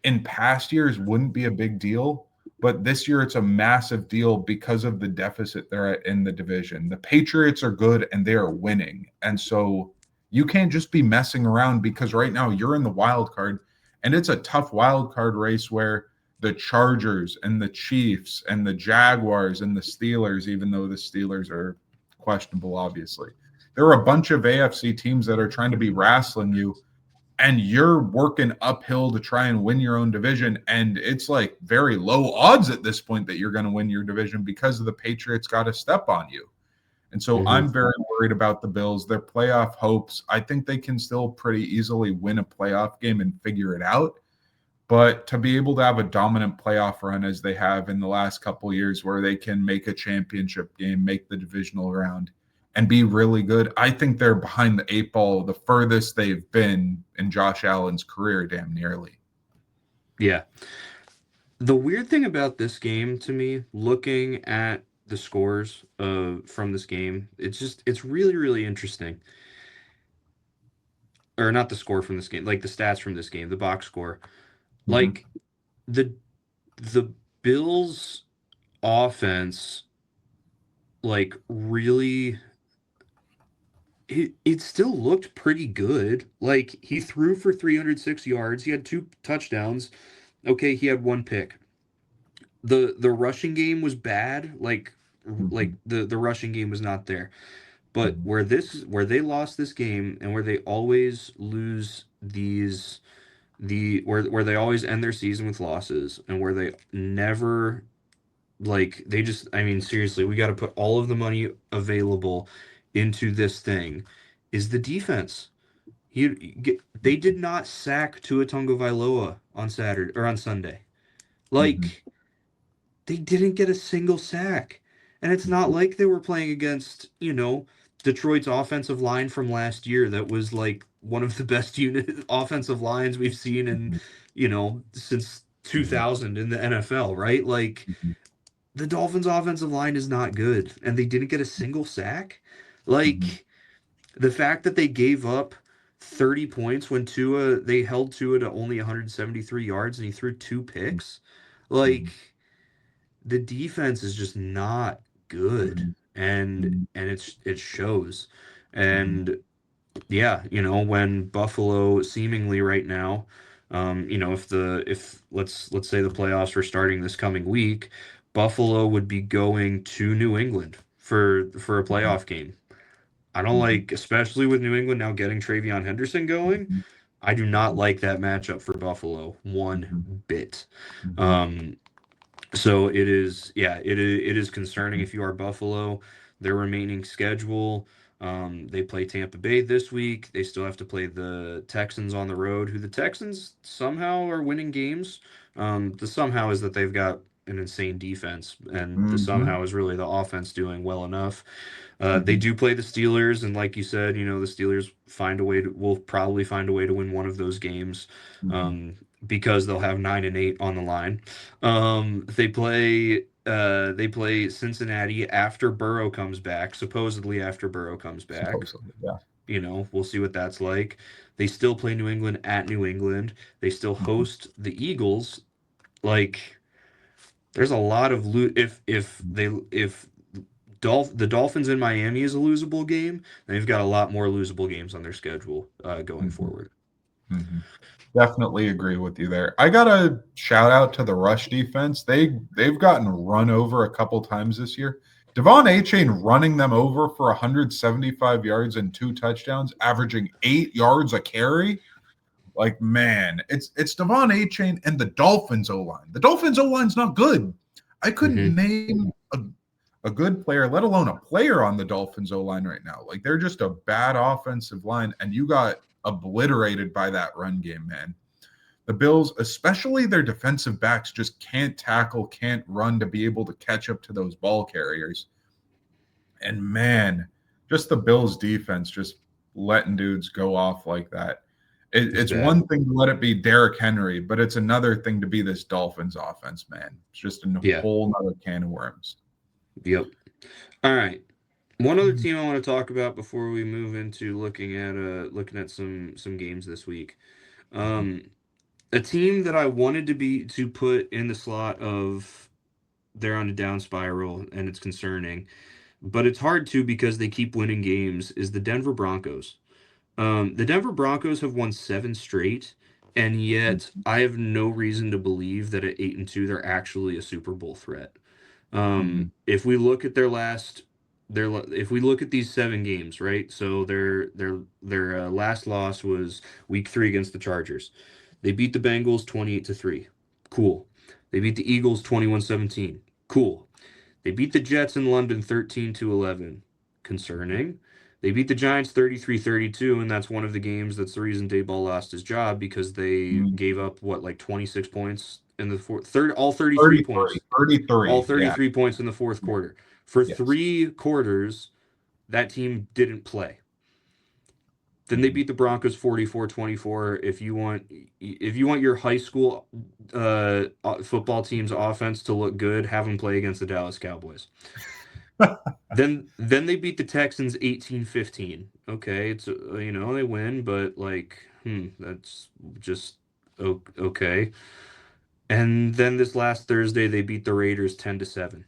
in past years wouldn't be a big deal. But this year, it's a massive deal because of the deficit they're at in the division. The Patriots are good and they are winning. And so you can't just be messing around because right now you're in the wild card. And it's a tough wild card race where the Chargers and the Chiefs and the Jaguars and the Steelers, even though the Steelers are questionable, obviously. There are a bunch of AFC teams that are trying to be wrestling you, and you're working uphill to try and win your own division. And it's like very low odds at this point that you're going to win your division because of the Patriots got to step on you. And so Mm-hmm. I'm very worried about the Bills, their playoff hopes. I think they can still pretty easily win a playoff game and figure it out. But to be able to have a dominant playoff run as they have in the last couple of years where they can make a championship game, make the divisional round, and be really good, I think they're behind the 8 ball the furthest they've been in Josh Allen's career, damn nearly. Yeah. The weird thing about this game to me, looking at the scores from this game, it's really, really interesting. Or not the score from this game, like the stats from this game, the box score. Mhm. Like the the Bills offense, like really, it still looked pretty good. Like he threw for 306 yards, he had 2 touchdowns. Okay, he had 1 pick. The rushing game was bad. Like Mhm. the rushing game was not there. But Mhm. where they lost this game and where they always lose these where they always end their season with losses and where they never like they just I mean seriously, we got to put all of the money available into this thing is the defense. They did not sack Tua Tagovailoa on Saturday or on Sunday. Mhm. Like they didn't get a single sack. And it's not like they were playing against, Detroit's offensive line from last year that was like one of the best unit offensive lines we've seen in, Mhm. since Mhm. 2000 in the NFL, right? Like Mhm. the Dolphins offensive line is not good and they didn't get a single sack. Mhm. Like the fact that they gave up 30 points when they held Tua to only 173 yards and he threw two picks. Like Mhm. the defense is just not good Mhm. and it shows. Mhm. And yeah, when Buffalo seemingly right now, if let's say the playoffs were starting this coming week, Buffalo would be going to New England for a Mhm. playoff game. I don't Mhm. like, especially with New England now getting Travion Henderson going. Mhm. I do not like that matchup for Buffalo one Mhm. bit. Mhm. Um, so it is, yeah, it is concerning Mhm. if you are Buffalo. Their remaining schedule, they play Tampa Bay this week. They still have to play the Texans on the road, who the Texans somehow are winning games. The somehow is that they've got an insane defense, and the Mhm. somehow is really the offense doing well enough. They Mhm. do play the Steelers, and like you said, the Steelers will probably find a way to win one of those games, Mhm. um, because they'll have 9-8 on the line. They play Cincinnati after Burrow comes back, supposedly after Burrow comes back. Supposedly, yeah. We'll see what that's like. They still play New England at New England. They still Mhm. host the Eagles. Like there's a lot of if the Dolphins in Miami is a losable game, then they've got a lot more losable games on their schedule going Mhm. forward. Mhm. Definitely agree with you there. I got to shout out to the rush defense. They've gotten run over a couple times this year. Devon Achane running them over for 175 yards and two touchdowns, averaging 8 yards a carry. Like man, it's Devon Achane and the Dolphins O line. The Dolphins O line's not good. I couldn't Hmm. name a good player, let alone a player on the Dolphins O line right now. Like they're just a bad offensive line, and you got obliterated by that run game, man. The Bills, especially their defensive backs, just can't tackle, can't run to be able to catch up to those ball carriers. And man, just the Bills defense just letting dudes go off like that. It's It's bad. one thing to let it be Derrick Henry, but it's another thing to be this Dolphins offense, man. It's just a Yeah. whole nother can of worms. Yep. All right. One other team I want to talk about before we move into looking at some games this week. Um, a team that I wanted to put in the slot of they're on a down spiral and it's concerning, but it's hard to because they keep winning games is the Denver Broncos. The Denver Broncos have won seven straight, and yet I have no reason to believe that at 8-2 they're actually a Super Bowl threat. Mhm. If we look at if we look at these seven games, right? So their last loss was Week 3 against the Chargers. They beat the Bengals 28-3. Cool. They beat the Eagles 21-17. Cool. They beat the Jets in London 13-11. Concerning. They beat the Giants 33-32, and that's one of the games that's the reason Dayball lost his job because they Mhm. gave up what like 26 points in the fourth third all 33 33, points. All 33. Yeah. 33 points in the fourth quarter. For Yes. 3 quarters, that team didn't play. Then they Mhm. beat the Broncos 44-24. If you want your high school football team's offense to look good, have them play against the Dallas Cowboys. Then they beat the Texans 18-15. Okay, it's they win, but like that's just okay. And then this last Thursday they beat the Raiders 10-7.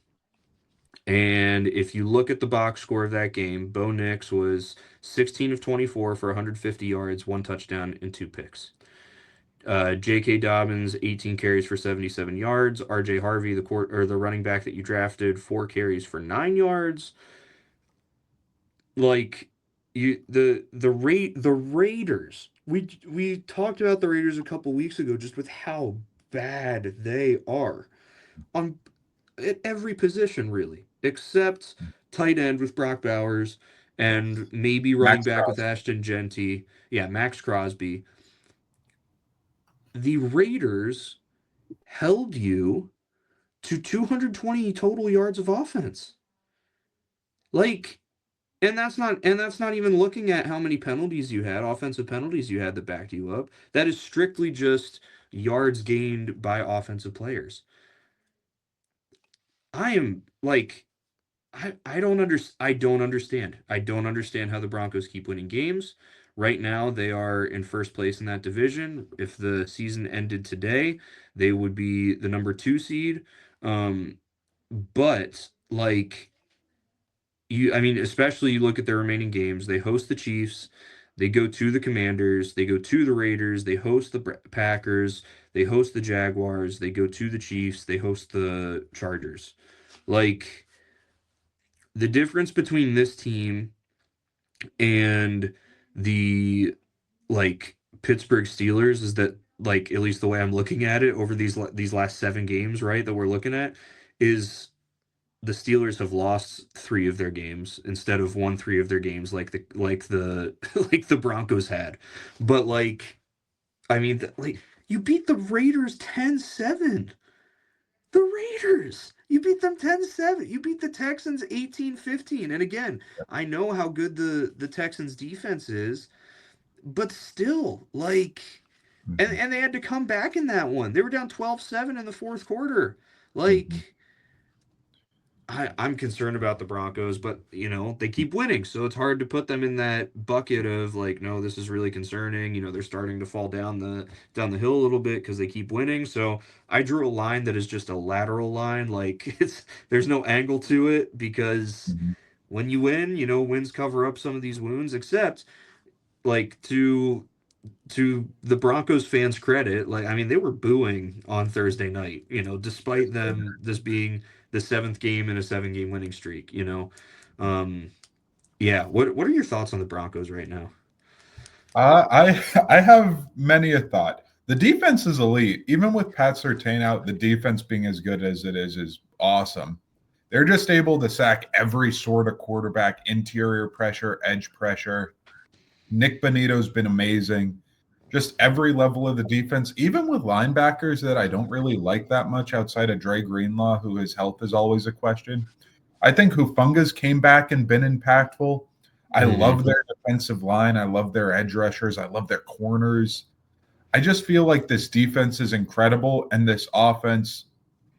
And if you look at the box score of that game, Bo Nix was 16 of 24 for 150 yards, one touchdown, and two picks. J.K. Dobbins, 18 carries for 77 yards. R.J. Harvey, the running back that you drafted, 4 carries for 9 yards. Like the Raiders. We talked about the Raiders a couple weeks ago just with how bad they are on at every position really, except tight end with Brock Bowers and maybe running Max back with Crosby. Ashton Genty. Yeah, Max Crosby. The Raiders held you to 220 total yards of offense. Like, and that's not even looking at how many penalties you had, offensive penalties you had that backed you up. That is strictly just yards gained by offensive players. I am like I don't understand. I don't understand how the Broncos keep winning games. Right now, they are in first place in that division. If the season ended today, they would be the number 2 seed. Um, but like I mean, especially you look at their remaining games. They host the Chiefs, they go to the Commanders, they go to the Raiders, they host the Packers, they host the Jaguars, they go to the Chiefs, they host the Chargers. Like the difference between this team and the like Pittsburgh Steelers is that like at least the way I'm looking at it over these last 7 games, right, that we're looking at is the Steelers have lost 3 of their games instead of won 3 of their games like the like the Broncos had. But like I mean like you beat the Raiders 10-7. The Raiders. You beat them 10-7. You beat the Texans 18-15. And again, I know how good the Texans defense is, but still, like Mhm, and they had to come back in that one. They were down 12-7 in the fourth quarter. mhm, Like I'm concerned about the Broncos, but they keep winning, so it's hard to put them in that bucket of like, no, this is really concerning. They're starting to fall down the hill a little bit because they keep winning. So I drew a line that is just a lateral line, like there's no angle to it because mhm. when you win, wins cover up some of these wounds, except like to the Broncos fans' credit, like I mean, they were booing on Thursday night, despite them this being the 7th game in a 7-game winning streak. Um, yeah. What are your thoughts on the Broncos right now? I have many a thought. The defense is elite. Even with Pat Surtain out, the defense being as good as it is awesome. They're just able to sack every sort of quarterback, interior pressure, edge pressure. Nick Bonito's been amazing. Just every level of the defense, even with linebackers that I don't really like that much outside of Dre Greenlaw, who his health is always a question. I think Hufunga's came back and been impactful. I Hmm. love their defensive line. I love their edge rushers. I love their corners. I just feel like this defense is incredible. And this offense,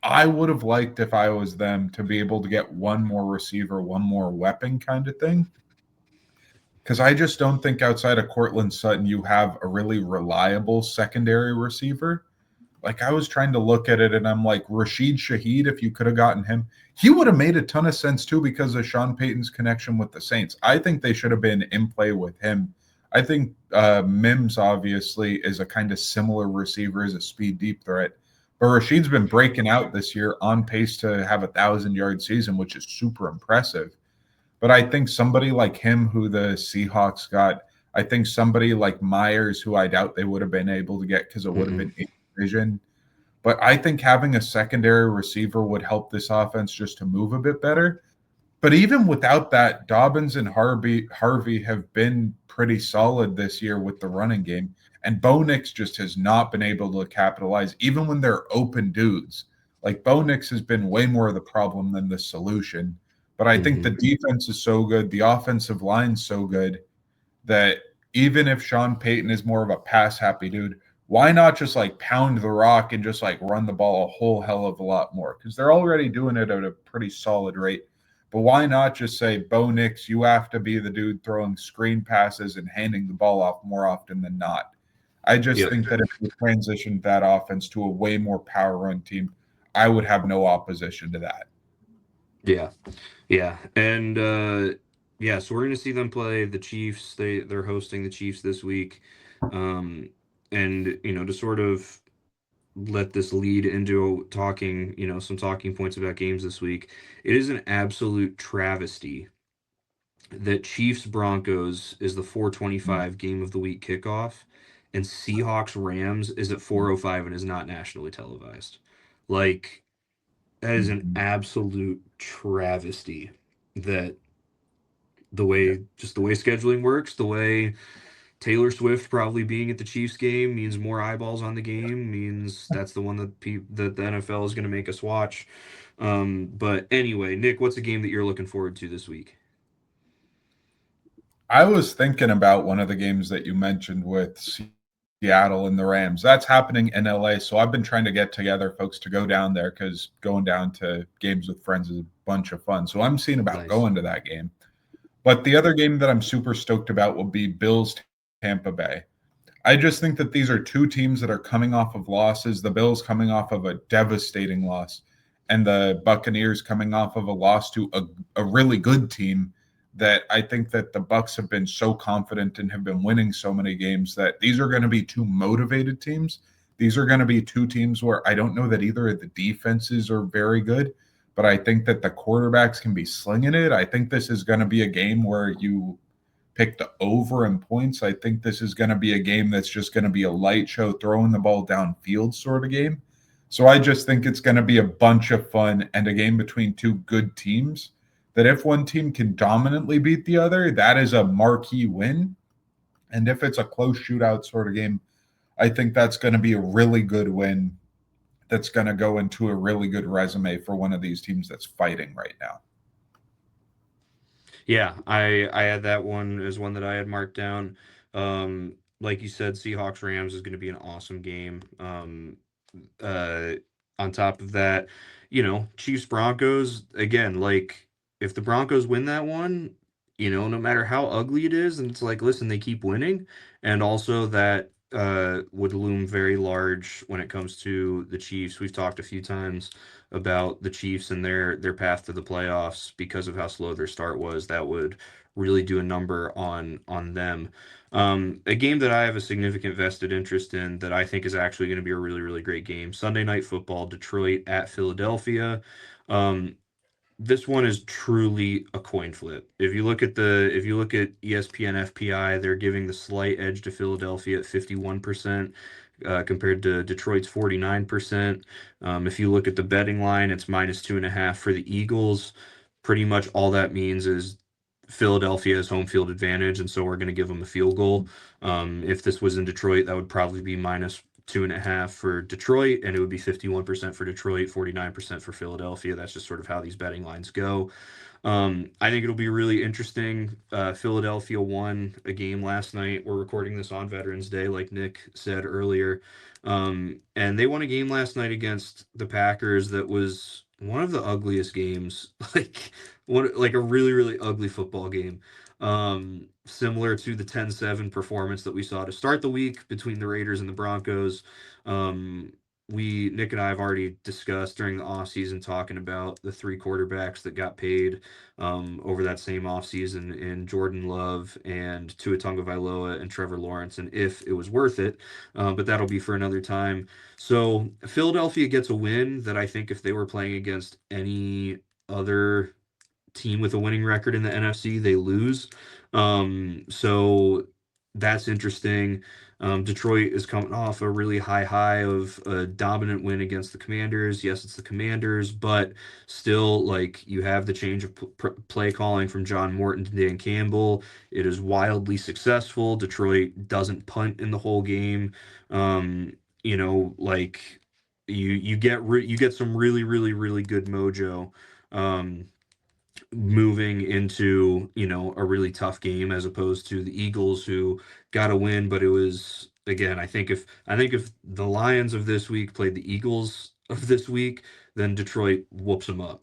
I would have liked if I was them to be able to get one more receiver, one more weapon kind of thing. Because I just don't think outside of Cortland Sutton, you have a really reliable secondary receiver. Like I was trying to look at it and I'm like, Rashid Shaheed, if you could have gotten him, he would have made a ton of sense too because of Sean Payton's connection with the Saints. I think they should have been in play with him. I think Mims obviously is a kind of similar receiver as a speed deep threat. But Rashid's been breaking out this year on pace to have 1,000-yard season, which is super impressive. But I think somebody like him, who the Seahawks got, I think somebody like Myers, who I doubt they would have been able to get because it would have Hmm. been in division. But I think having a secondary receiver would help this offense just to move a bit better. But even without that, Dobbins and Harvey have been pretty solid this year with the running game. And Bo Nix just has not been able to capitalize, even when they're open dudes. Like Bo Nix has been way more the problem than the solution. But I think the Hmm. defense is so good, the offensive line's so good that even if Sean Payton is more of a pass happy dude, why not just like pound the rock and just like run the ball a whole hell of a lot more? Because they're already doing it at a pretty solid rate. But why not just say, Bo Nix, you have to be the dude throwing screen passes and handing the ball off more often than not? I just Yep. think that if we transitioned that offense to a way more power run team, I would have no opposition to that. Yeah. Yeah. And yeah, so we're gonna see them play the Chiefs. They're hosting the Chiefs this week. Um, and to sort of let this lead into talking, some talking points about games this week. It is an absolute travesty that Chiefs Broncos is the Mm, 4:25 game of the week kickoff, and Seahawks Rams is at mm, 4:05 and is not nationally televised. Like, that is an mhm. absolute travesty that Yeah. the way scheduling works, the way Taylor Swift probably being at the Chiefs game means more eyeballs on the game, means that's the one that the NFL is going to make us watch. But anyway, Nick, what's a game that you're looking forward to this week? I was thinking about one of the games that you mentioned with Seattle and the Rams. That's happening in LA. So I've been trying to get together folks to go down there because going down to games with friends is a bunch of fun. So I'm seeing about Nice. going to that game. But the other game that I'm super stoked about will be Bills Tampa Bay. I just think that these are two teams that are coming off of losses. The Bills coming off of a devastating loss, and the Buccaneers coming off of a loss to a really good team. That I think that the Bucks have been so confident and have been winning so many games that these are going to be two motivated teams. These are going to be two teams where I don't know that either of the defenses are very good, but I think that the quarterbacks can be slinging it. I think this is going to be a game where you pick the over in points. I think this is going to be a game that's just going to be a light show, throwing the ball downfield sort of game. So I just think it's going to be a bunch of fun and a game between two good teams. That if one team can dominantly beat the other, that is a marquee win. And if it's a close shootout sort of game, I think that's going to be a really good win. That's going to go into a really good resume for one of these teams that's fighting right now. Yeah, I had that one as one that I had marked down. Like you said, Seahawks Rams is going to be an awesome game. Uh, on top of that, Chiefs Broncos again. Like, if the Broncos win that one, no matter how ugly it is, and it's like, listen, they keep winning, and also that would loom very large when it comes to the Chiefs. We've talked a few times about the Chiefs and their path to the playoffs because of how slow their start was. That would really do a number on them. A game that I have a significant vested interest in that I think is actually going to be a really, really great game. Sunday Night Football, Detroit at Philadelphia. Um, this one is truly a coin flip. If you look at ESPN FPI, they're giving the slight edge to Philadelphia at 51%, compared to Detroit's 49%. If you look at the betting line, it's -2.5 for the Eagles. Pretty much all that means is Philadelphia has home field advantage, and so we're going to give them a field goal. If this was in Detroit, that would probably be -2.5 for Detroit, and it would be 51% for Detroit, 49% for Philadelphia. That's just sort of how these betting lines go. I think it'll be really interesting. Philadelphia won a game last night. We're recording this on Veterans Day, like Nick said earlier. And they won a game last night against the Packers that was one of the ugliest games, like a really, really ugly football game. Similar to the 10-7 performance that we saw to start the week between the Raiders and the Broncos. Um, Nick and I have already discussed during the offseason talking about the three quarterbacks that got paid over that same offseason in Jordan Love and Tua Tagovailoa and Trevor Lawrence, and if it was worth it. But that'll be for another time. So Philadelphia gets a win that I think if they were playing against any other team with a winning record in the NFC, they lose. So that's interesting. Detroit is coming off a really high of a dominant win against the Commanders. Yes, it's the Commanders, but still, like, you have the change of play calling from John Morton to Dan Campbell. It is wildly successful. Detroit doesn't punt in the whole game. Like, you get some really, really, really good mojo. Um, Moving into, a really tough game as opposed to the Eagles who got a win, but it was again, I think if the Lions of this week played the Eagles of this week, then Detroit whoops them up,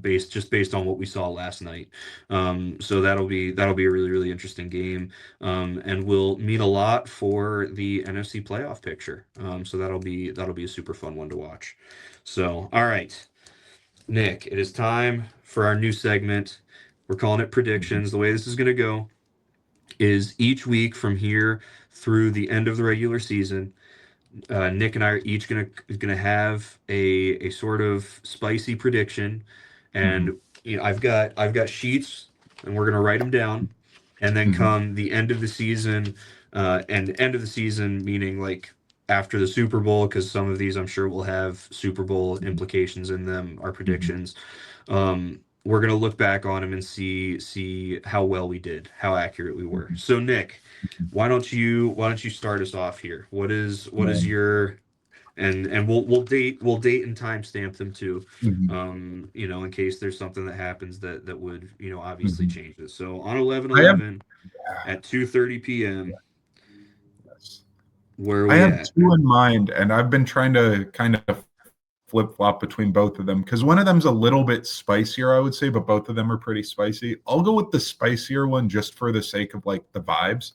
based on what we saw last night. So that'll be a really, really interesting game, and will mean a lot for the NFC playoff picture. So that'll be a super fun one to watch. So, all right. Nick, it is time for our new segment. We're calling it Mhm. predictions. The way this is going to go is each week from here through the end of the regular season, Nick and I are each gonna have a sort of spicy prediction, Mhm. and I've got sheets and we're going to write them down. And then Mhm. come the end of the season, and end of the season meaning like after the Super Bowl, because some of these I'm sure will have Super Bowl Mhm. implications in them, our Mhm. predictions. We're gonna look back on them and see how well we did, how accurate we were. Mhm. So Nick, Mhm. why don't you start us off here? What is Um, your, and we'll date and timestamp them too. mhm. In case there's something that happens that would, obviously Mhm. change this. So on 11 I have 11 yeah, at 2:30 p.m., yes. where are I we have at? two in mind, and I've been trying to kind of flip flop between both of them because one of them's a little bit spicier, I would say, but both of them are pretty spicy. I'll go with the spicier one just for the sake of like the vibes.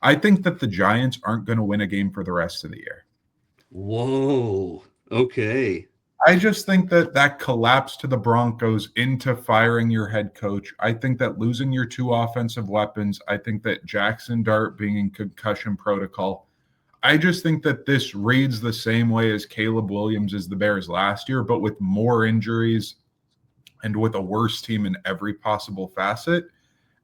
I think that the Giants aren't going to win a game for the rest of the year. Whoa. Okay. I just think that that collapse to the Broncos into firing your head coach. I think that losing your two offensive weapons. I think that Jackson Dart being in concussion protocol. I just think that this reads the same way as Caleb Williams as the Bears last year, but with more injuries and with a worse team in every possible facet.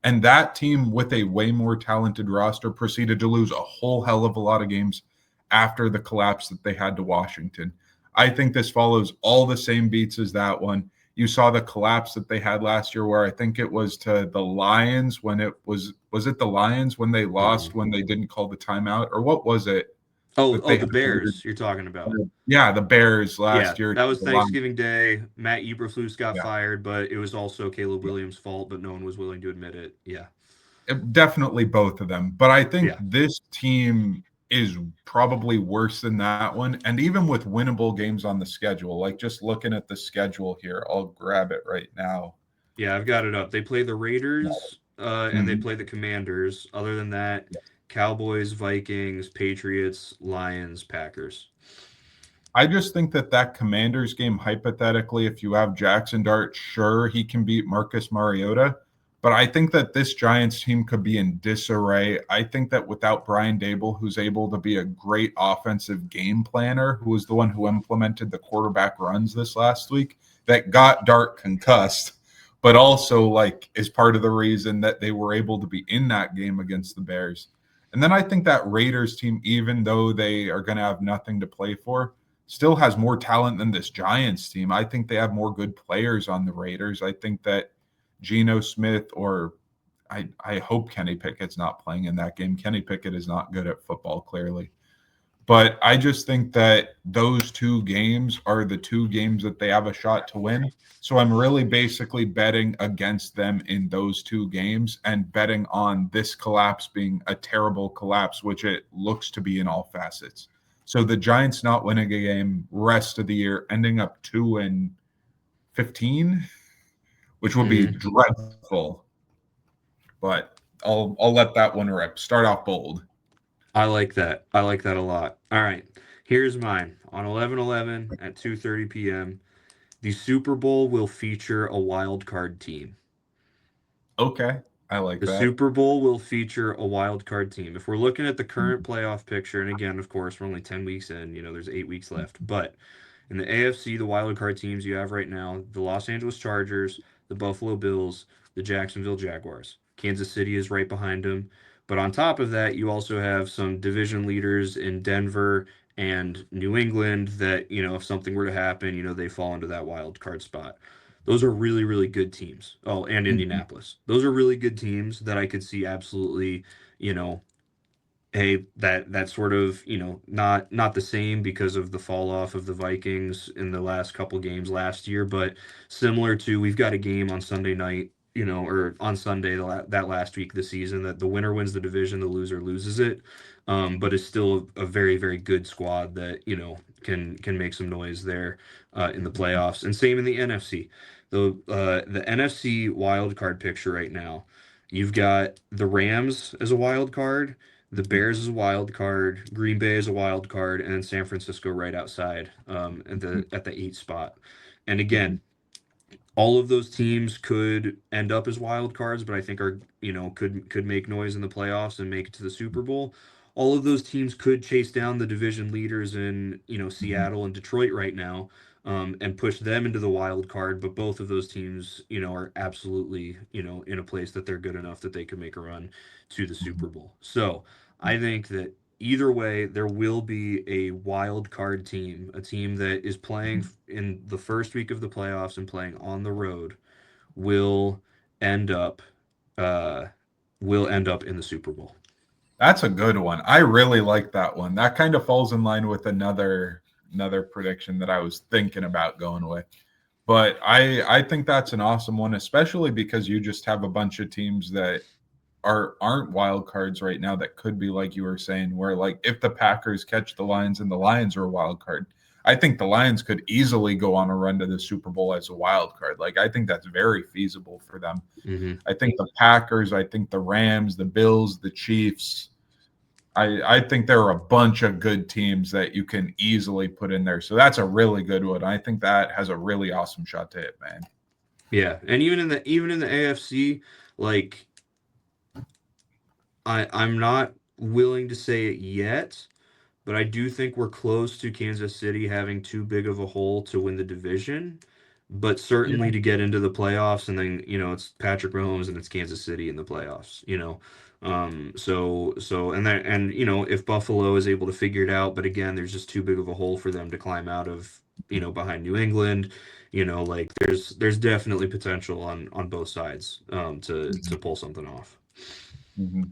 And that team, with a way more talented roster, proceeded to lose a whole hell of a lot of games after the collapse that they had to Washington. I think this follows all the same beats as that one. You saw the collapse that they had last year, where I think it was to the Lions when it was it the Lions when they Uh-uh. lost when they didn't call the timeout, or what was it Oh, that oh, they the had? Bears you're talking about. Yeah, the Bears Yeah, last year. that was The Lions. Thanksgiving Day. Matt Eberflus got Yeah, fired, but it was also Caleb Williams' fault, but no one was willing to admit it. Yeah. definitely both of them. But I think Yeah. this team is probably worse than that one. And even with winnable games on the schedule, like just looking at the schedule here, I'll grab it right now. Yeah, I've got it up. They play the Raiders, and they Mhm. play the Commanders. Other than that, Cowboys, Vikings, Patriots, Lions, Packers. I just think that that Commanders game, hypothetically, if you have Jackson Dart, sure, he can beat Marcus Mariota. But I think that this Giants team could be in disarray. I think that without Brian Dable, who's able to be a great offensive game planner, who was the one who implemented the quarterback runs this last week, that got Dart concussed, but also like is part of the reason that they were able to be in that game against the Bears. And then I think that Raiders team, even though they are going to have nothing to play for, still has more talent than this Giants team. I think they have more good players on the Raiders. I think that Geno Smith or I hope Kenny Pickett's not playing in that game. Kenny Pickett is not good at football, clearly. But I just think that those two games are the two games that they have a shot to win. So I'm really basically betting against them in those two games and betting on this collapse being a terrible collapse, which it looks to be in all facets. So the Giants not winning a game rest of the year, ending up 2-15, which would be Hmm. dreadful. But I'll let that one rip. Start off bold. I like that. I like that a lot. All right. Here's mine. On 11/11 at 2:30 p.m., the Super Bowl will feature a wild card team. Okay, I like The that. Super Bowl will feature a wild card team. If we're looking at the current playoff picture, and again, of course, we're only 10 weeks in, there's 8 weeks left. But in the AFC, the wild card teams you have right now, the Los Angeles Chargers, the Buffalo Bills, the Jacksonville Jaguars. Kansas City is right behind them. But on top of that, you also have some division leaders in Denver and New England that, if something were to happen, they fall into that wild card spot. Those are really, really good teams. Oh, and Mhm. Indianapolis. Those are really good teams that I could see absolutely, you know, hey, that sort of, not the same because of the fall off of the Vikings in the last couple games last year, but similar to we've got a game on Sunday night, or on Sunday that last week of the season that the winner wins the division, the loser loses it, but it's still a very very good squad that can make some noise there in the playoffs, and same in the NFC. The NFC wild card picture right now, you've got the Rams as a wild card, the Bears is a wild card, Green Bay is a wild card, and then San Francisco right outside at the 8 spot. And again, all of those teams could end up as wild cards, but I think are could make noise in the playoffs and make it to the Super Bowl. All of those teams could chase down the division leaders in Seattle and Detroit right now. and push them into the wild card. But both of those teams, are absolutely, in a place that they're good enough that they can make a run to the Super Bowl. So I think that either way, there will be a wild card team, a team that is playing in the first week of the playoffs and playing on the road will end up uh, in the Super Bowl. That's a good one. I really like that one. That kind of falls in line with another prediction that I was thinking about going with. But I think that's an awesome one, especially because you just have a bunch of teams that aren't wild cards right now that could be like you were saying, where like if the Packers catch the Lions and the Lions are a wild card, I think the Lions could easily go on a run to the Super Bowl as a wild card. Like I think that's very feasible for them. Mm-hmm. I think the Packers, I think the Rams, the Bills, the Chiefs. I think there are a bunch of good teams that you can easily put in there. So that's a really good one. I think that has a really awesome shot to hit, man. Yeah, and even in the AFC, like I'm not willing to say it yet, but I do think we're close to Kansas City having too big of a hole to win the division, but Yeah. certainly to get into the playoffs. And then, it's Patrick Mahomes and it's Kansas City in the playoffs. And if Buffalo is able to figure it out, but again, there's just too big of a hole for them to climb out of, behind New England. Like there's definitely potential on both sides to pull something off.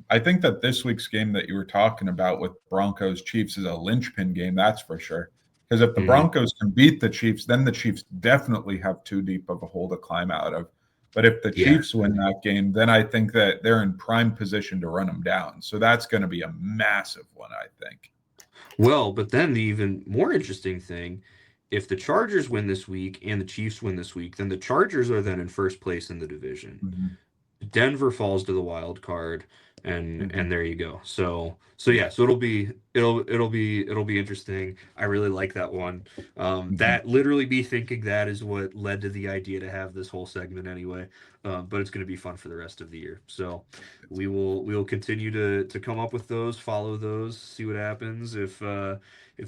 I think that this week's game that you were talking about with Broncos Chiefs is a linchpin game, that's for sure. Because if the Hmm. Broncos can beat the Chiefs, then the Chiefs definitely have too deep of a hole to climb out of. But if the Yeah. Chiefs win that game, then I think that they're in prime position to run them down. So that's going to be a massive one, I think. Well, but then the even more interesting thing, if the Chargers win this week and the Chiefs win this week, then the Chargers are then in first place in the division. Mm-hmm. Denver falls to the wild card, and Mm-hmm. there you go. So yeah, so it'll be interesting. I really like that one. Mm-hmm. That literally me thinking that is what led to the idea to have this whole segment anyway. But it's going to be fun for the rest of the year. So we will continue to come up with those, follow those, see what happens. If the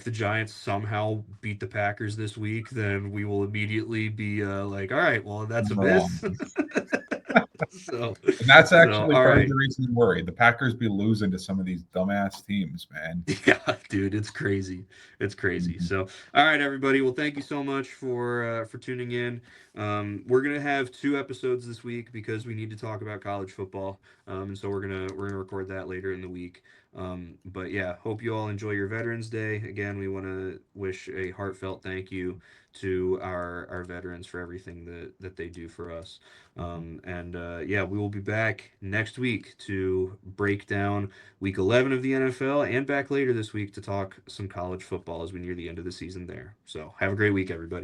Giants somehow beat the Packers this week, then we will immediately be like, all right, well that's a Wrong. miss. So, And that's so actually all part of right. the reason to worry. The Packers be losing to some of these dumbass teams, man. Yeah, dude, it's crazy. It's crazy. Mm-hmm. So, all right, everybody. Well, thank you so much for tuning in. We're gonna have two episodes this week because we need to talk about college football. And so we're gonna record that later in the week. But yeah, hope you all enjoy your Veterans Day. Again, we want to wish a heartfelt thank you to our veterans for everything that they do for us. And yeah, we will be back next week to break down week 11 of the NFL and back later this week to talk some college football as we near the end of the season there. So have a great week, everybody.